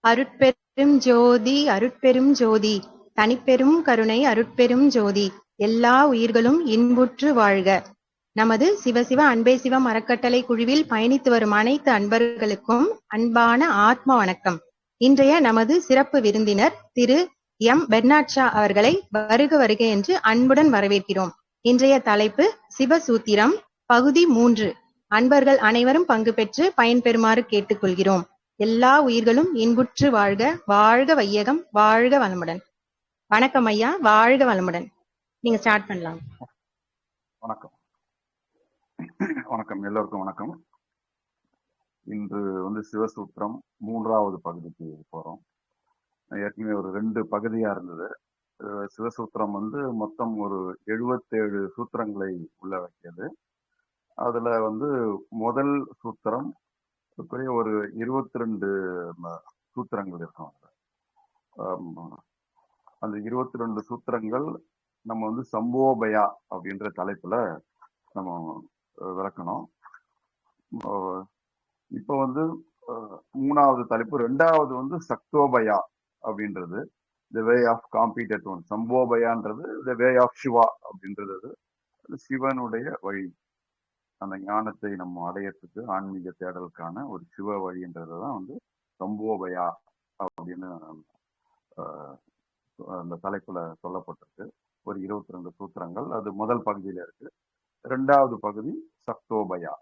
அருட்பெரும் ஜோதி அருட்பெரும் ஜோதி தனிப்பெரும் கருணை அருட்பெரும் ஜோதி எல்லா உயிர்களும் இன்புற்று வாழ்க. நமது சிவசிவ அன்பே சிவம் அறக்கட்டளை குழுவில் பயணித்து வரும் அனைத்து அன்பர்களுக்கும் அன்பான ஆத்ம வணக்கம். இன்றைய நமது சிறப்பு விருந்தினர் திரு எம் பெர்னாட் ஷா அவர்களை வருக வருக என்று அன்புடன் வரவேற்கிறோம். இன்றைய தலைப்பு சிவசூத்திரம் பகுதி 3. அன்பர்கள் அனைவரும் பங்கு பெற்று பயன்பெறுமாறு கேட்டுக்கொள்கிறோம். எல்லா உயிர்களும் இன்புற்று வாழ்க. வாழ்க வையகம், வாழ்க வளமுடன். வணக்கம் ஐயா, வாழ்க வளமுடன். நீங்க ஸ்டார்ட் பண்ணலாம். வணக்கம். வணக்கம், எல்லோருக்கும் வணக்கம். இன்று சிவசூத்திரம் 3வது பகுதிக்கு போறோம். ஏற்கனவே ஒரு 2 பகுதியா இருந்தது. சிவசூத்திரம் மொத்தம் ஒரு 77 சூத்திரங்களை உள்ள வைக்கிறது. அதுல முதல் சூத்திரம் ஒரு 22 சூத்திரங்கள் இருக்கும். அந்த 22 சூத்திரங்கள் நம்ம சம்போபயா அப்படின்ற தலைப்புல நம்ம விளக்கணும். இப்போ 3வது தலைப்பு, 2வது சக்தோபயா அப்படின்றது the way of competed one. சம்போபயான்றது த வே ஆஃப் சிவா அப்படின்றது சிவனுடைய வழி. அந்த ஞானத்தை நம்ம அடையறதுக்கு ஆன்மீக தேடலுக்கான ஒரு சிவ வழின்றதுதான் சம்போபயா அப்படின்னு அந்த தலைப்புல சொல்லப்பட்டிருக்கு. ஒரு 22 சூத்திரங்கள். அது முதல் பகுதியில இருக்கு. 2வது பகுதி சக்தோபயா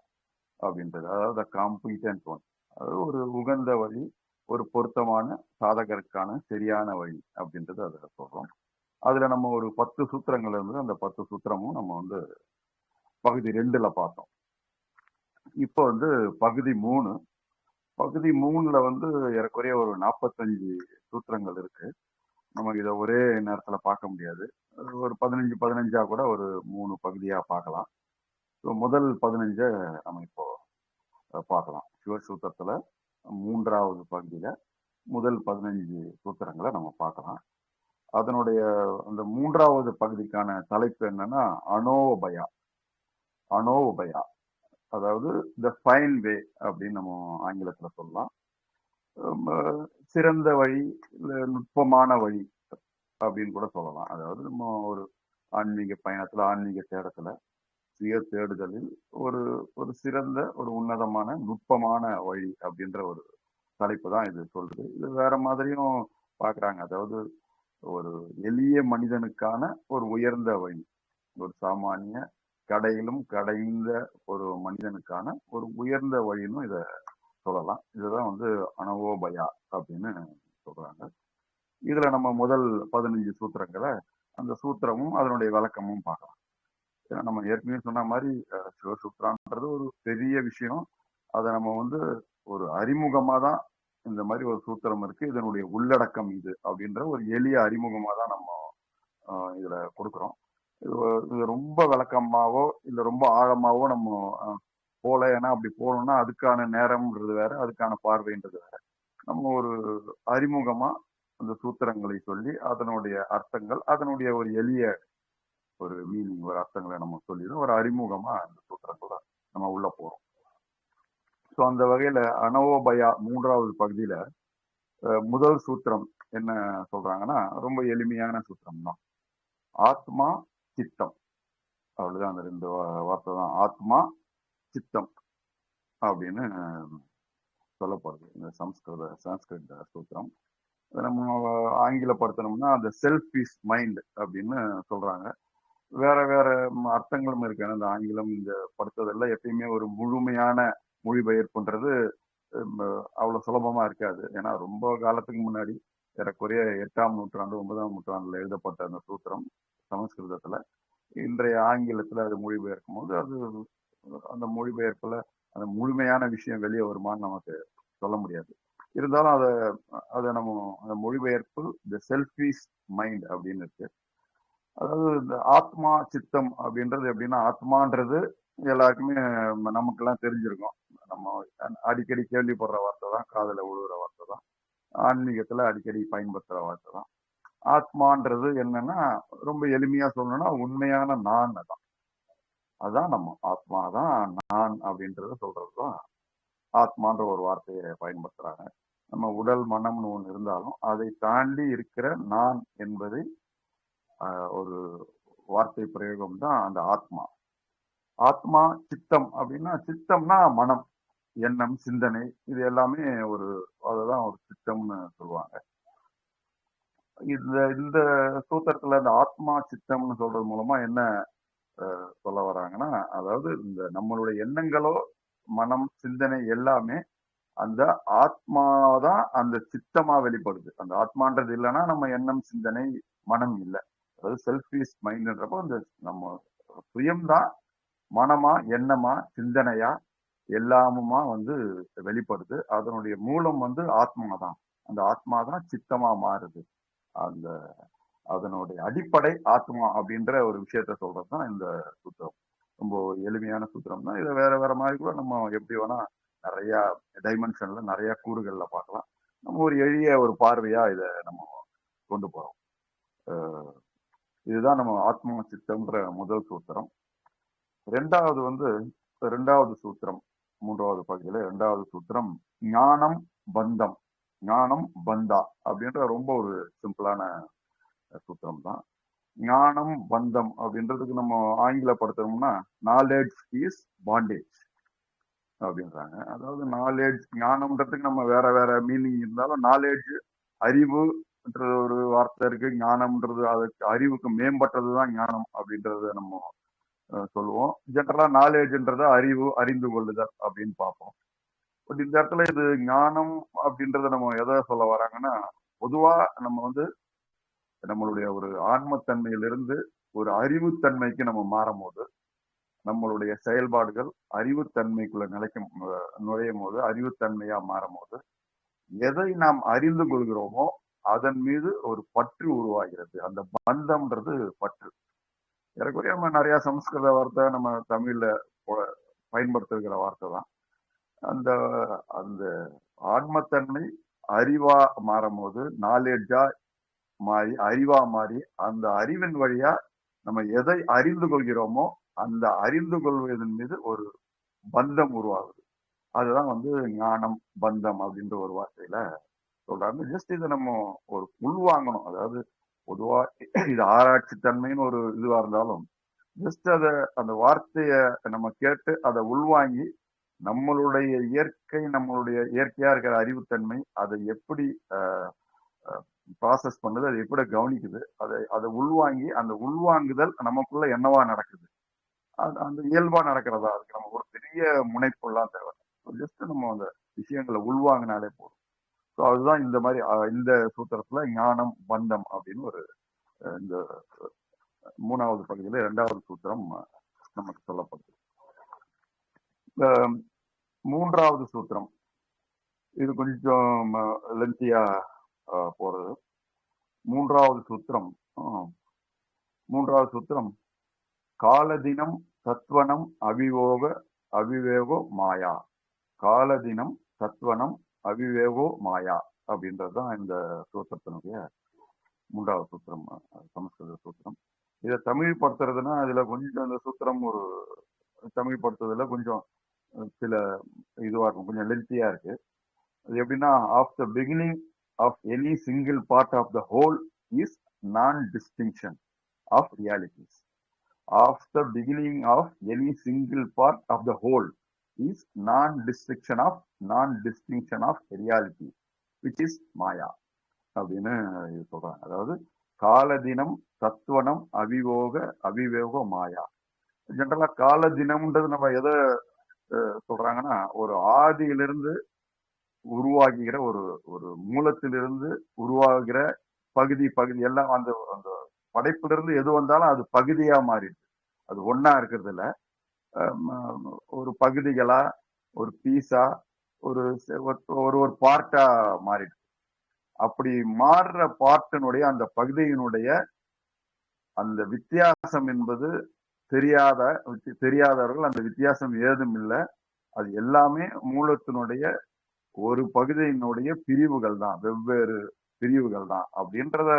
அப்படின்றது, அதாவது காம்பீட்டன்ட் ஒன், அதாவது ஒரு உகந்த வழி, ஒரு பொருத்தமான சாதகருக்கான சரியான வழி அப்படின்றது அதுல சொல்றோம். அதுல நம்ம ஒரு 10 சூத்திரங்கள் அந்த 10 சூத்திரமும் நம்ம பகுதி 2ல பார்த்தோம். இப்போ பகுதி 3. பகுதி 3ல ஏறக்குறைய ஒரு 45 சூத்திரங்கள் இருக்கு. நமக்கு இதை ஒரே நேரத்துல பார்க்க முடியாது. ஒரு 15 கூட ஒரு 3 பகுதியா பார்க்கலாம். முதல் 15 நம்ம இப்போ பார்க்கலாம். சிவசூத்திரத்துல 3வது பகுதியில முதல் 15 சூத்திரங்களை நம்ம பார்க்கலாம். அதனுடைய அந்த 3வது பகுதிக்கான தலைப்பு என்னன்னா அனோபயா. அனோபயா, அதாவது த ஃபைன் வே அப்படின்னு நம்ம ஆங்கிலத்துல சொல்லலாம். சிறந்த வழி, நுட்பமான வழி அப்படின்னு கூட சொல்லலாம். அதாவது நம்ம ஒரு ஆன்மீக பயணத்துல, ஆன்மீக தேடத்துல, சுய தேடுதலில் ஒரு சிறந்த, ஒரு உன்னதமான, நுட்பமான வழி அப்படின்ற ஒரு தலைப்பு தான் இது சொல்றது. இது வேற மாதிரியும் பாக்குறாங்க. அதாவது ஒரு எளிய மனிதனுக்கான ஒரு உயர்ந்த வழி, ஒரு சாமானிய கடையிலும் கடைந்த ஒரு மனிதனுக்கான ஒரு உயர்ந்த வழின்னு இத சொல்லலாம். இதுதான் அனவோபயா அப்படின்னு சொல்றாங்க. இதுல நம்ம முதல் 15 சூத்திரங்களை, அந்த சூத்திரமும் அதனுடைய விளக்கமும் பார்க்கலாம். ஏன்னா நம்ம ஏற்கனவே சொன்ன மாதிரி சிவசூத்திரன்றது ஒரு பெரிய விஷயம். அதை நம்ம ஒரு அறிமுகமா தான் இந்த மாதிரி ஒரு சூத்திரம் இருக்கு, இதனுடைய உள்ளடக்கம் இது அப்படின்ற ஒரு எளிய அறிமுகமா தான் நம்ம இதுல கொடுக்குறோம். இது ரொம்ப விளக்கமாவோ இல்ல ரொம்ப ஆழமாவோ நம்ம போல. ஏன்னா அப்படி போகணும்னா அதுக்கான நேரம்ன்றது வேற, அதுக்கான பார்வைன்றது வேற. நம்ம ஒரு அறிமுகமா அந்த சூத்திரங்களை சொல்லி அதனுடைய அர்த்தங்கள், அதனுடைய ஒரு எளிய ஒரு மீனிங், ஒரு அர்த்தங்களை நம்ம சொல்லிடும். ஒரு அறிமுகமா அந்த சூத்திரங்களை நம்ம உள்ள போறோம். ஸோ அந்த வகையில அனவோபயா 3வது பகுதியில முதல் சூத்திரம் என்ன சொல்றாங்கன்னா, ரொம்ப எளிமையான சூத்திரம் தான். ஆத்மா சித்தம், அவ்வளவுதான். அந்த 2 வார்த்தை தான், ஆத்மா சித்தம் அப்படின்னு சொல்லப்படுது இந்த சான்ஸ்கிரிட் சூத்திரம். நம்ம ஆங்கிலப்படுத்தணும்னா அந்த செல்ஃப் இஸ் மைண்ட் அப்படின்னு சொல்றாங்க. வேற வேற அர்த்தங்களும் இருக்கு. அந்த ஆங்கிலம் இந்த படுத்துறதெல்லாம் எப்பயுமே ஒரு முழுமையான மொழிபெயர்ப்புன்றது அவ்வளவு சுலபமா இருக்காது. ஏன்னா ரொம்ப காலத்துக்கு முன்னாடி, ஏறக்குறைய 8ஆம் நூற்றாண்டு 9ஆம் நூற்றாண்டுல எழுதப்பட்ட அந்த சூத்திரம் சமஸ்கிருதத்துல இன்றைய ஆங்கிலத்துல அது மொழிபெயர்க்கும் போது அது அந்த மொழிபெயர்ப்புல அந்த முழுமையான விஷயம் வெளியே வருமானு நமக்கு சொல்ல முடியாது. இருந்தாலும் அதை நம்ம அந்த மொழிபெயர்ப்பு த செல்ஃபிஷ் மைண்ட் அப்படின்னு இருக்கு. அதாவது இந்த ஆத்மா சித்தம் அப்படின்றது எப்படின்னா, ஆத்மான்றது எல்லாருக்குமே நமக்கெல்லாம் தெரிஞ்சிருக்கும். நம்ம அடிக்கடி கேள்விப்படுற வார்த்தை தான், காதுல விழுகிற வார்த்தை தான், ஆன்மீகத்துல அடிக்கடி பயன்படுத்துற வார்த்தை தான். ஆத்மான்றது என்னன்னா, ரொம்ப எளிமையா சொல்லணும்னா உண்மையான நான் தான். அதான் நம்ம ஆத்மா தான் நான் அப்படின்றத சொல்றதுதான் ஆத்மான்ற ஒரு வார்த்தையை பயன்படுத்துறாங்க. நம்ம உடல் மனம்னு ஒன்று இருந்தாலும் அதை தாண்டி இருக்கிற நான் என்பதை ஒரு வார்த்தை பிரயோகம் தான் அந்த ஆத்மா. ஆத்மா, சித்தம் அப்படின்னா, சித்தம்னா மனம், எண்ணம், சிந்தனை, இது எல்லாமே ஒரு அதுதான் ஒரு சித்தம்னு சொல்லுவாங்க. இந்த இந்த சூத்திரத்துல இந்த ஆத்மா சித்தம்னு சொல்றது மூலமா என்ன சொல்ல வராங்கன்னா, அதாவது இந்த நம்மளுடைய எண்ணங்களோ மனம் சிந்தனை எல்லாமே அந்த ஆத்மாதான் அந்த சித்தமா வெளிப்படுது. அந்த ஆத்மான்றது இல்லைன்னா நம்ம எண்ணம் சிந்தனை மனம் இல்லை. அதாவது செல்ஃபிஷ் மைண்ட்ன்றப்போ அந்த நம்ம சுயம்தான் மனமா எண்ணமா சிந்தனையா எல்லாமுமா வெளிப்படுது. அதனுடைய மூலம் ஆத்மா தான். அந்த ஆத்மா தான் சித்தமா மாறுது. அந்த அதனுடைய அடிப்படை ஆத்மா அப்படின்ற ஒரு விஷயத்த சொல்றதுதான் இந்த சூத்திரம். ரொம்ப எளிமையான சூத்திரம் தான். இதை வேற வேற மாதிரி கூட நம்ம எப்படி வேணா நிறைய டைமென்ஷன்ல நிறைய கூறுகள்ல பார்க்கலாம். நம்ம ஒரு எளிய ஒரு பார்வையா இதை நம்ம கொண்டு போறோம். இதுதான் நம்ம ஆத்மா சித்தம்ன்ற முதல் சூத்திரம். ரெண்டாவது சூத்திரம், மூன்றாவது பகுதியில ரெண்டாவது சூத்திரம் ஞானம் பந்தம். ஞானம் பந்தா அப்படின்ற ரொம்ப ஒரு சிம்பிளான சூத்திரம் தான். ஞானம் பந்தம் அப்படின்றதுக்கு நம்ம ஆங்கிலப்படுத்தணும்னா நாலேஜ் இஸ் பாண்டேஜ் அப்படின்றாங்க. அதாவது நாலேஜ், ஞானம்ன்றதுக்கு நம்ம வேற வேற மீனிங் இருந்தாலும் நாலேஜ் அறிவுன்றது ஒரு வார்த்தை இருக்கு. ஞானம்ன்றது அதுக்கு அறிவுக்கு மேம்பட்டதுதான் ஞானம் அப்படின்றத நம்ம சொல்லுவோம். ஜென்ரலா நாலேஜ்ன்றத அறிவு, அறிந்து கொள்ளுதல் அப்படின்னு பார்ப்போம். பட் இந்த இடத்துல இது ஞானம் அப்படின்றத நம்ம எதை சொல்ல வராங்கன்னா, பொதுவா நம்ம நம்மளுடைய ஒரு ஆன்மத்தன்மையிலிருந்து ஒரு அறிவுத்தன்மைக்கு நம்ம மாறும் போது, நம்மளுடைய செயல்பாடுகள் அறிவுத்தன்மைக்குள்ள நுழையும் போது, அறிவுத்தன்மையா மாறும் போது, எதை நாம் அறிந்து கொள்கிறோமோ அதன் மீது ஒரு பற்று உருவாகிறது. அந்த பந்தம்ன்றது பற்று. ஏறக்குறைய நம்ம நிறைய சமஸ்கிருத வார்த்தை நம்ம தமிழ்ல பயன்படுத்துகிற வார்த்தை தான். அந்த அந்த ஆன்மத்தன்மை அறிவா மாறும் போது, நாலேஜா மாறி அறிவா மாறி, அந்த அறிவின் வழியா நம்ம எதை அறிந்து கொள்கிறோமோ அந்த அறிந்து கொள்வதன் மீது ஒரு பந்தம் உருவாகுது. அதுதான் ஞானம் பந்தம் அப்படின்ற ஒரு வார்த்தையில சொல்றாங்க. ஜஸ்ட் இதை நம்ம ஒரு உள்வாங்கணும். அதாவது பொதுவா இது ஆராய்ச்சி தன்மைன்னு ஒரு இதுவா இருந்தாலும் ஜஸ்ட் அந்த வார்த்தைய நம்ம கேட்டு அதை உள்வாங்கி நம்மளுடைய இயற்கையா இருக்கிற அறிவுத்தன்மை அதை எப்படி ப்ராசஸ் பண்ணுது, அதை எப்படி கவனிக்குது, அதை உள்வாங்கி அந்த உள்வாங்குதல் நமக்குள்ள என்னவா நடக்குது, அந்த இயல்பா நடக்கிறதா, அதுக்கு நம்ம ஒரு பெரிய முனைப்புலாம் தேவை. ஜஸ்ட் நம்ம அந்த விஷயங்களை உள்வாங்கினாலே போதும். ஸோ அதுதான் இந்த மாதிரி இந்த சூத்திரத்துல ஞானம் பந்தம் அப்படின்னு ஒரு இந்த மூணாவது பகுதியில இரண்டாவது சூத்திரம் நமக்கு சொல்லப்படுது. இந்த மூன்றாவது சூத்திரம் இது கொஞ்சம் லென்த்தியா போறது. மூன்றாவது சூத்திரம் காலதினம் சத்வனம் அவிவேகோ மாயா. காலதினம் சத்வனம் அவிவேகோ மாயா அப்படின்றதுதான் இந்த சூத்திரத்தினுடைய மூன்றாவது சூத்திரம், சமஸ்கிருத சூத்திரம். இதை தமிழ் படுத்துறதுன்னா இதுல கொஞ்சம் இந்த சூத்திரம் ஒரு தமிழ் படுத்துறதுல கொஞ்சம் சில இதுவா இருக்கும், கொஞ்சம் லென்த்தியா இருக்கு. அது எப்படின்னா, of the beginning of any single part of the whole is non distinction of realities. Of the beginning of any single part of the whole is non distinction of reality which is Maya அப்படின்னு சொல்றாங்க. அதாவது காலதினம் சத்வனம் அவிவேக மாயா. ஜென்ரலா காலதினம்ன்றது நம்ம எதை சொல்றாங்கன்னா, ஒரு ஆதியிலிருந்து உருவாகிற ஒரு மூலத்திலிருந்து உருவாகிற பகுதி எல்லாம் அந்த படைப்பிலிருந்து எது வந்தாலும் அது பகுதியா மாறிடுது. அது ஒன்னா இருக்கிறது இல்ல, ஒரு பகுதிகளா, ஒரு பீஸா, ஒரு பார்ட்டா மாறிடுது. அப்படி மாறுற பார்ட்டினுடைய அந்த பகுதியினுடைய அந்த வித்தியாசம் என்பது தெரியாதவர்கள் அந்த வித்தியாசம் ஏதும் இல்லை. அது எல்லாமே மூலத்தினுடைய ஒரு பகுதியினுடைய பிரிவுகள் தான், வெவ்வேறு பிரிவுகள் தான் அப்படின்றத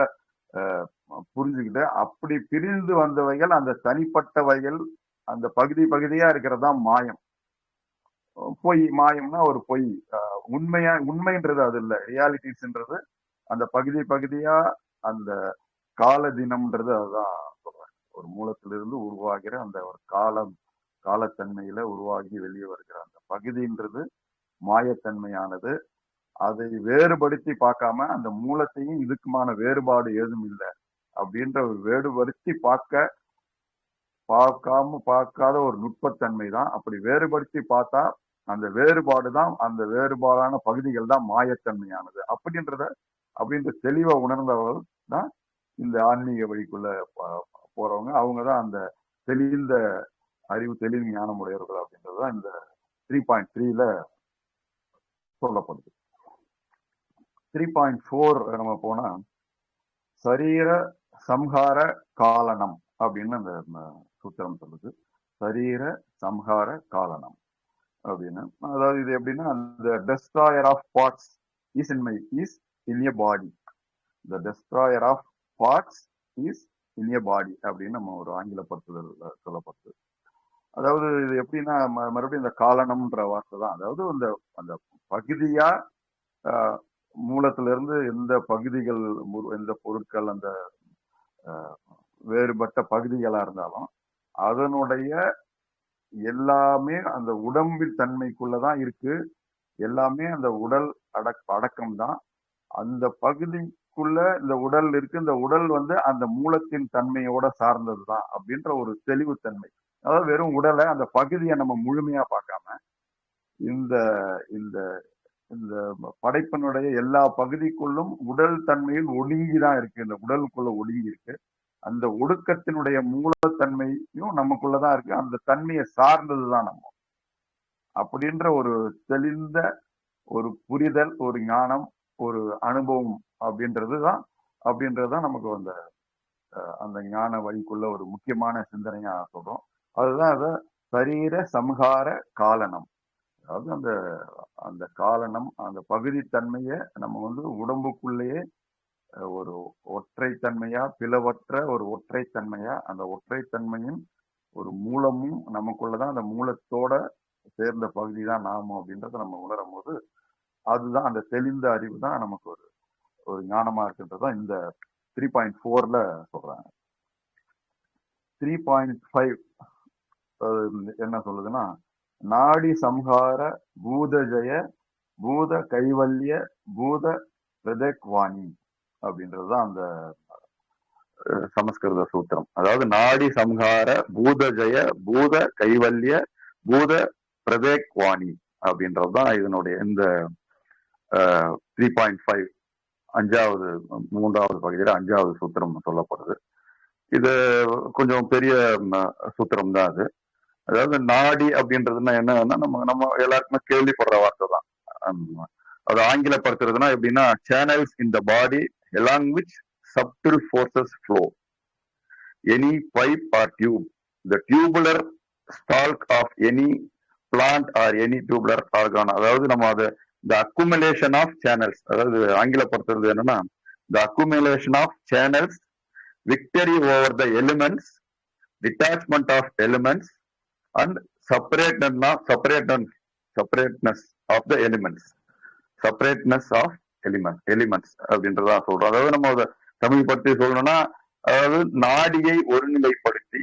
புரிஞ்சுக்கிட்டு, அப்படி பிரிந்து வந்தவைகள் அந்த தனிப்பட்டவைகள் அந்த பகுதியா இருக்கிறதா மாயம். பொய். மாயம்னா ஒரு பொய், உண்மைன்றது அது இல்லை. ரியாலிட்டிஸ்ன்றது அந்த பகுதியா அந்த கால தினம்ன்றது அதுதான் சொல்றேன். ஒரு மூலத்திலிருந்து உருவாகிற அந்த ஒரு காலத்தன்மையில உருவாகி வெளியே வருகிற அந்த பகுதின்றது மாயத்தன்மையானது. அதை வேறுபடுத்தி பார்க்காம அந்த மூலத்தையும் இதுக்குமான வேறுபாடு ஏதும் இல்லை அப்படின்ற ஒரு வேறுபடுத்தி பார்க்காத ஒரு நுட்பத்தன்மை தான். அப்படி வேறுபடுத்தி பார்த்தா அந்த வேறுபாடு தான், அந்த வேறுபாடான பகுதிகள் தான் மாயத்தன்மையானது அப்படின்ற தெளிவை உணர்ந்தவர்கள் தான் இந்த ஆன்மீக வழிக்குள்ள போறவங்க. அவங்கதான் அந்த தெளிந்த தெளிவு ஞானம் உடையவர்கள் அப்படின்றதுதான் இந்த 3.3ல சொல்லப்படுது. 3.4 நம்ம போனா சரீர சம்ஹார காலனம் அப்படின்னு அந்த சூத்திரம் சொல்லுது. சரீர சம்ஹார காலனம் அப்படின்னு, அதாவது இது எப்படின்னா, the destroyer of parts is in a body. The destroyer of parts is in a body அப்படின்னு நம்ம ஒரு ஆங்கில படுத்துதல் சொல்லப்படுது. அதாவது இது எப்படின்னா, மறுபடியும் இந்த காலனம்ன்ற வார்த்தை தான். அதாவது அந்த பகுதியா மூலத்திலிருந்து எந்த பகுதிகள், எந்த பொருட்கள் அந்த வேறுபட்ட பகுதிகளா இருந்தாலும் அதனுடைய எல்லாமே அந்த உடம்பில் தன்மைக்குள்ளதான் இருக்கு. எல்லாமே அந்த உடல் அடக்கம் தான். அந்த பகுதிக்குள்ள இந்த உடல் இருக்கு. இந்த உடல் அந்த மூலத்தின் தன்மையோட சார்ந்தது தான் அப்படின்ற ஒரு தெளிவுத்தன்மை. அதாவது வெறும் உடலை, அந்த பகுதியை நம்ம முழுமையா பார்க்காம இந்த இந்த இந்த படைப்பினுடைய எல்லா பகுதிக்குள்ளும் உடல் தன்மையில் ஒடுங்கிதான் இருக்கு. இந்த உடலுக்குள்ள ஒடுங்கி இருக்கு. அந்த ஒடுக்கத்தினுடைய மூலத்தன்மையும் நமக்குள்ளதான் இருக்கு. அந்த தன்மையை சார்ந்ததுதான் நம்ம அப்படின்ற ஒரு தெளிந்த ஒரு புரிதல், ஒரு ஞானம், ஒரு அனுபவம் அப்படின்றதுதான் நமக்கு அந்த ஞான வழிக்குள்ள ஒரு முக்கியமான சிந்தனையா சொல்றோம். அதுதான் அத சரீர சம்ஹார காலனம். அதாவது அந்த காலனம், அந்த பகுதித்தன்மையை நம்ம உடம்புக்குள்ளேயே ஒரு ஒற்றைத்தன்மையா, பிளவற்ற ஒரு ஒற்றைத்தன்மையா, அந்த ஒற்றைத்தன்மையின் ஒரு மூலமும் நமக்குள்ளதான், அந்த மூலத்தோட சேர்ந்த பகுதி தான் நாம அப்படின்றத நம்ம உணரும் போது அதுதான் அந்த தெளிந்த அறிவு தான் நமக்கு ஒரு ஞானமா இருக்குன்றதுதான் இந்த 3.4ல சொல்றாங்க. 3.5 என்ன சொல்லுதுன்னா, நாடி சம்ஹார பூதஜய பூத கைவல்ய பூத பிரதக்வாணி அப்படின்றதுதான் அந்த சமஸ்கிருத சூத்திரம். அதாவது நாடி சம்ஹார பூதஜய பூத கைவல்ய பூத பிரதக்வாணி அப்படின்றதுதான் இதனுடைய இந்த 3.5 மூன்றாவது பகுதியில 5வது சூத்திரம் சொல்லப்படுது. இது கொஞ்சம் பெரிய சூத்திரம் தான் அது. அதாவது நாடி அப்படின்றதுன்னா என்னன்னா, நம்ம எல்லாருக்குமே கேள்விப்படுற வார்த்தை தான். அது ஆங்கிலப்படுத்துறதுன்னா எப்படின்னா, channels in the body along which subtle forces flow, any pipe or tube, the tubular stalk of any plant or any tubular organ. அதாவது நம்ம அது the accumulation of channels, அதாவது ஆங்கிலப்படுத்துறது என்னன்னா, the accumulation of channels, victory over the elements, detachment of elements and separateness of the elements, separateness of elements அப்படின்றதா சொல்றோம். அதாவது நம்ம அதை தமிழ் பற்றி சொல்லணும்னா, அதாவது நாடியை ஒருநிலைப்படுத்தி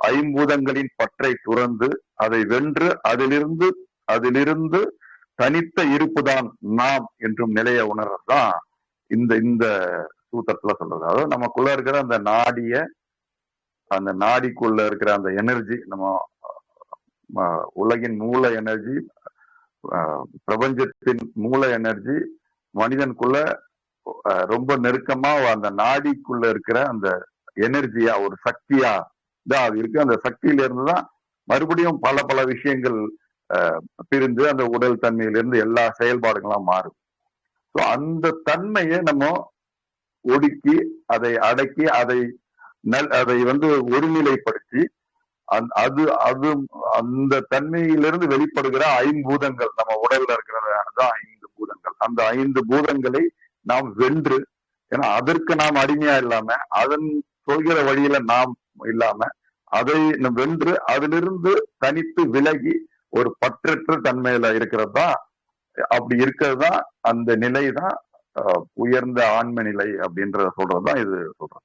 ஐம்பூதங்களின் பற்றை துறந்து அதை வென்று அதிலிருந்து தனித்த இருப்புதான் நாம் என்றும் நிலைய உணர்றதுதான் இந்த சூத்திரத்துல சொல்றது. அதாவது நமக்குள்ள இருக்கிற அந்த நாடிக்குள்ள இருக்கிற அந்த எனர்ஜி, நம்ம உலகின் மூல எனர்ஜி, பிரபஞ்சத்தின் மூல எனர்ஜி மனிதனுக்குள்ள ரொம்ப நெருக்கமா அந்த நாடிக்குள்ள இருக்கிற அந்த எனர்ஜியா, ஒரு சக்தியா தான் அது இருக்கு. அந்த சக்தியில இருந்துதான் மறுபடியும் பல விஷயங்கள் பிரிந்து அந்த உடல் தன்மையிலிருந்து எல்லா செயல்பாடுகளாம் மாறும். ஸோ அந்த தன்மையை நம்ம ஒடுக்கி, அதை அடக்கி, அதை ஒருநிலைப்படுத்தி அந்த தன்மையிலிருந்து வெளிப்படுகிற ஐம்பூதங்கள், நம்ம உடல்ல இருக்கிறதான் 5 பூதங்கள். அந்த 5 பூதங்களை நாம் வென்று, ஏன்னா அதற்கு நாம் அடிமையா இல்லாம, அதன் சொல்கிற வழியில நாம் இல்லாம, அதை வென்று அதிலிருந்து தனித்து விலகி ஒரு பற்றற்ற தன்மையில இருக்கிறது தான் அப்படி இருக்கிறது தான் அந்த நிலை தான் உயர்ந்த ஆன்ம நிலை அப்படின்றத சொல்றதுதான் இது சொல்றோம்.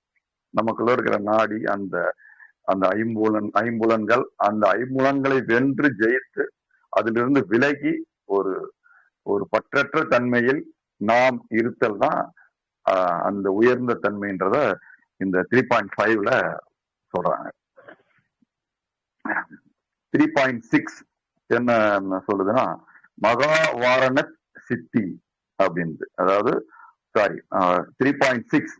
நமக்குள்ள இருக்கிற நாடி அந்த அந்த ஐம்புலன்கள் அந்த ஐம்புலன்களை வென்று ஜெயித்து அதிலிருந்து விலகி ஒரு ஒரு பற்றற்ற தன்மையில் நாம் இருத்தல் தான் அந்த உயர்ந்த தன்மைன்றத இந்த 3.5ல சொல்றாங்க. 3.6 என்ன சொல்லுதுன்னா மகாவாரணத் சித்தி அப்படின்ட்டு, அதாவது 3.6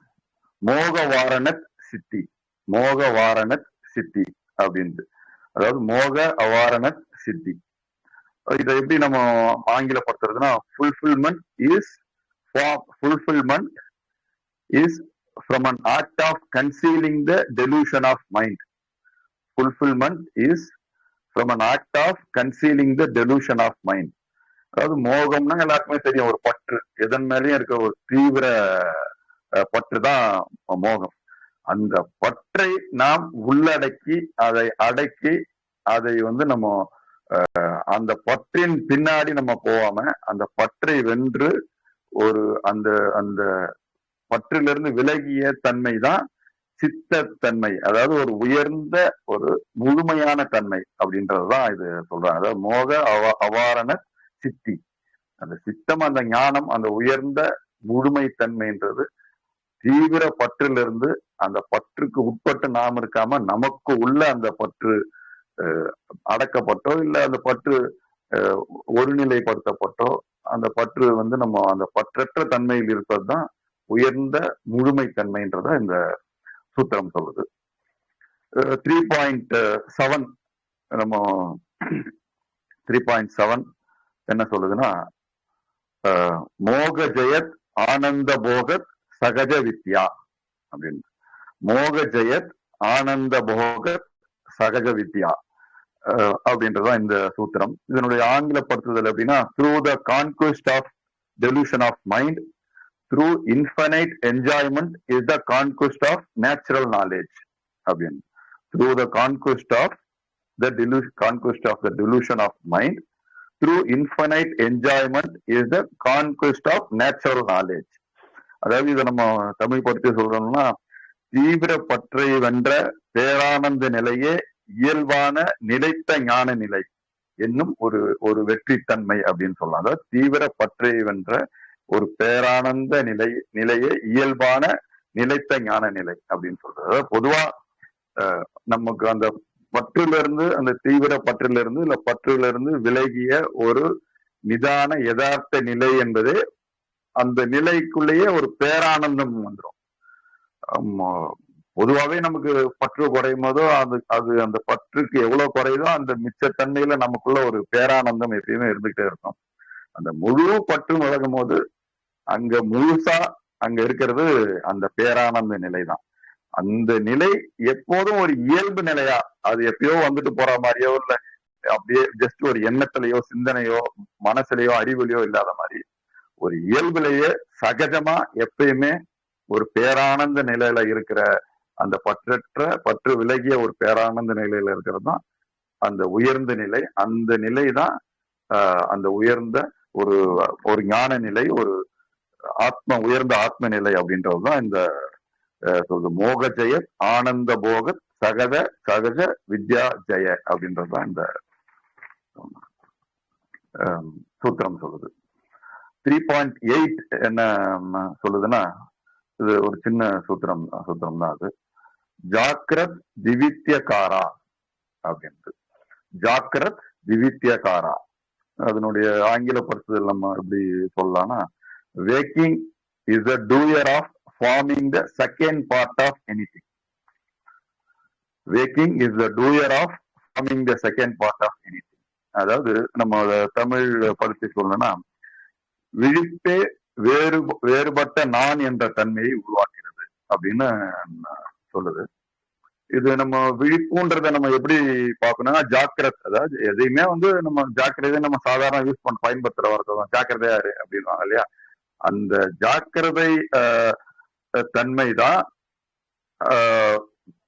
மோகவாரணத் சித்தி, மோகவாரணத் சித்தி அப்படின்ட்டு, அதாவது மோக அவாரணத் சித்தி. இதை எப்படி நம்ம ஆங்கிலப்படுத்துறதுன்னா fulfillment is from an act of concealing the delusion of mind. Fulfillment is from an act of concealing the delusion of mind. அதாவது மோகம்னா எல்லாருக்குமே தெரியும், ஒரு பற்று, எதன் மேலேயும் இருக்க ஒரு தீவிர பற்று தான் மோகம். அந்த பற்றை நாம் உள்ளடக்கி அதை அடக்கி அதை நம்ம அந்த பற்றின் பின்னாடி நம்ம போகாம அந்த பற்றை வென்று ஒரு அந்த அந்த பற்றிலிருந்து விலகிய தன்மை தான் சித்த தன்மை, அதாவது ஒரு உயர்ந்த ஒரு முழுமையான தன்மை அப்படின்றதுதான் இது சொல்றாங்க. அதாவது மோக அவாரண சித்தி, அந்த சித்தம், அந்த ஞானம், அந்த உயர்ந்த முழுமை தன்மைன்றது தீவிர பற்றிலிருந்து அந்த பற்றுக்கு உட்பட்டு நாம் இருக்காம நமக்கு உள்ள அந்த பற்று அடக்கப்பட்டோ இல்ல அந்த பற்று ஒருநிலைப்படுத்தப்பட்டோ அந்த பற்று நம்ம அந்த பற்றற்ற தன்மையில் இருப்பதுதான் உயர்ந்த முழுமை தன்மைன்றத இந்த சூத்திரம் சொல்லுது. 3.7 நம்ம 3.7 என்ன சொல்லுதுன்னா மோக ஜெயத் ஆனந்த போகத் சகஜ வித்யா அப்படின்னு. மோக ஜெயத் ஆனந்த போகத் சகஜ வித்யா அப்படின்றதான் இந்த சூத்திரம். இதனுடைய ஆங்கிலப்படுத்துதல் அப்படின்னா through the conquest of delusion of mind, through infinite enjoyment is the conquest of natural knowledge அப்படின்னு. through the conquest of the delusion of mind, through infinite enjoyment is the conquest of natural knowledge. அதாவது இதை நம்ம தமிழ் படுத்தி சொல்றோம்னா தீவிர பற்றை வென்ற பேரானந்த நிலையே இயல்பான நிலைத்த ஞான நிலை என்னும் ஒரு ஒரு வெற்றி தன்மை அப்படின்னு சொல்லலாம். அதாவது தீவிர பற்றை வென்ற ஒரு பேரானந்த நிலையே இயல்பான நிலைத்த ஞான நிலை அப்படின்னு சொல்றது. அதாவது பொதுவா நமக்கு அந்த பற்றிலிருந்து, அந்த தீவிர பற்றிலிருந்து இல்ல பற்றிலிருந்து விலகிய ஒரு நிதான யதார்த்த நிலை என்பதே அந்த நிலைக்குள்ளேயே ஒரு பேரானந்தம் வந்துடும். பொதுவாகவே நமக்கு பற்று குறையும் போதோ அது அந்த பற்றுக்கு எவ்வளவு குறையுதோ அந்த மிச்சத்தன்மையில நமக்குள்ள ஒரு பேரானந்தம் எப்பயுமே இருந்துகிட்டே இருக்கும். அந்த முழு பற்று விலகும் போது அங்க முழுசா அங்க இருக்கிறது அந்த பேரானந்த நிலைதான். அந்த நிலை எப்போதும் ஒரு இயல்பு நிலையா, அது எப்பயோ வந்துட்டு போற மாதிரியோ இல்ல அப்படியே ஜஸ்ட் ஒரு எண்ணத்திலேயோ சிந்தனையோ மனசுலயோ அறிவுலையோ இல்லாத மாதிரி ஒரு இயல்புலேயே சகஜமா எப்பயுமே ஒரு பேரானந்த நிலையில இருக்கிற அந்த பற்று விலகிய ஒரு பேரானந்த நிலையில இருக்கிறது தான் அந்த உயர்ந்த நிலை. அந்த நிலை தான் அந்த உயர்ந்த ஒரு ஒரு ஞான நிலை, ஒரு உயர்ந்த ஆத்ம நிலை அப்படின்றதுதான் இந்த சொல்றது மோக ஜெய ஆனந்த போக சகஜ வித்யா ஜெய அப்படின்றதுதான் இந்த சூத்திரம் சொல்லுது. 3.8 என்ன சொல்லுதுன்னா, இது ஒரு சின்ன சூத்திரம் தான். அது ஜாக்கிரத் திவித்யகாரா அப்படின்ட்டு. ஜாக்கிரத் திவித்யகாரா அதனுடைய ஆங்கிலப்படுத்துதல் நம்ம எப்படி சொல்லலாம்னா waking is the doer of forming the second part of anything. Waking is the doer of forming the second part of anything. அதாவது நம்ம தமிழ் படுத்தி சொல்லணும்னா விழிப்பே வேறுபட்ட நான் என்ற தன்மையை உருவாக்கிறது அப்படின்னு சொல்லுது. இது நம்ம விழிப்புன்றத நம்ம எப்படி பார்க்கணும்னா ஜாக்கிரத், அதாவது எதையுமே நம்ம ஜாக்கிரதை நம்ம சாதாரண பயன்படுத்துற வார்த்தை தான் ஜாக்கிரதையா இரு அப்படின்வாங்க இல்லையா. அந்த ஜாக்கிரதை தன்மை தான்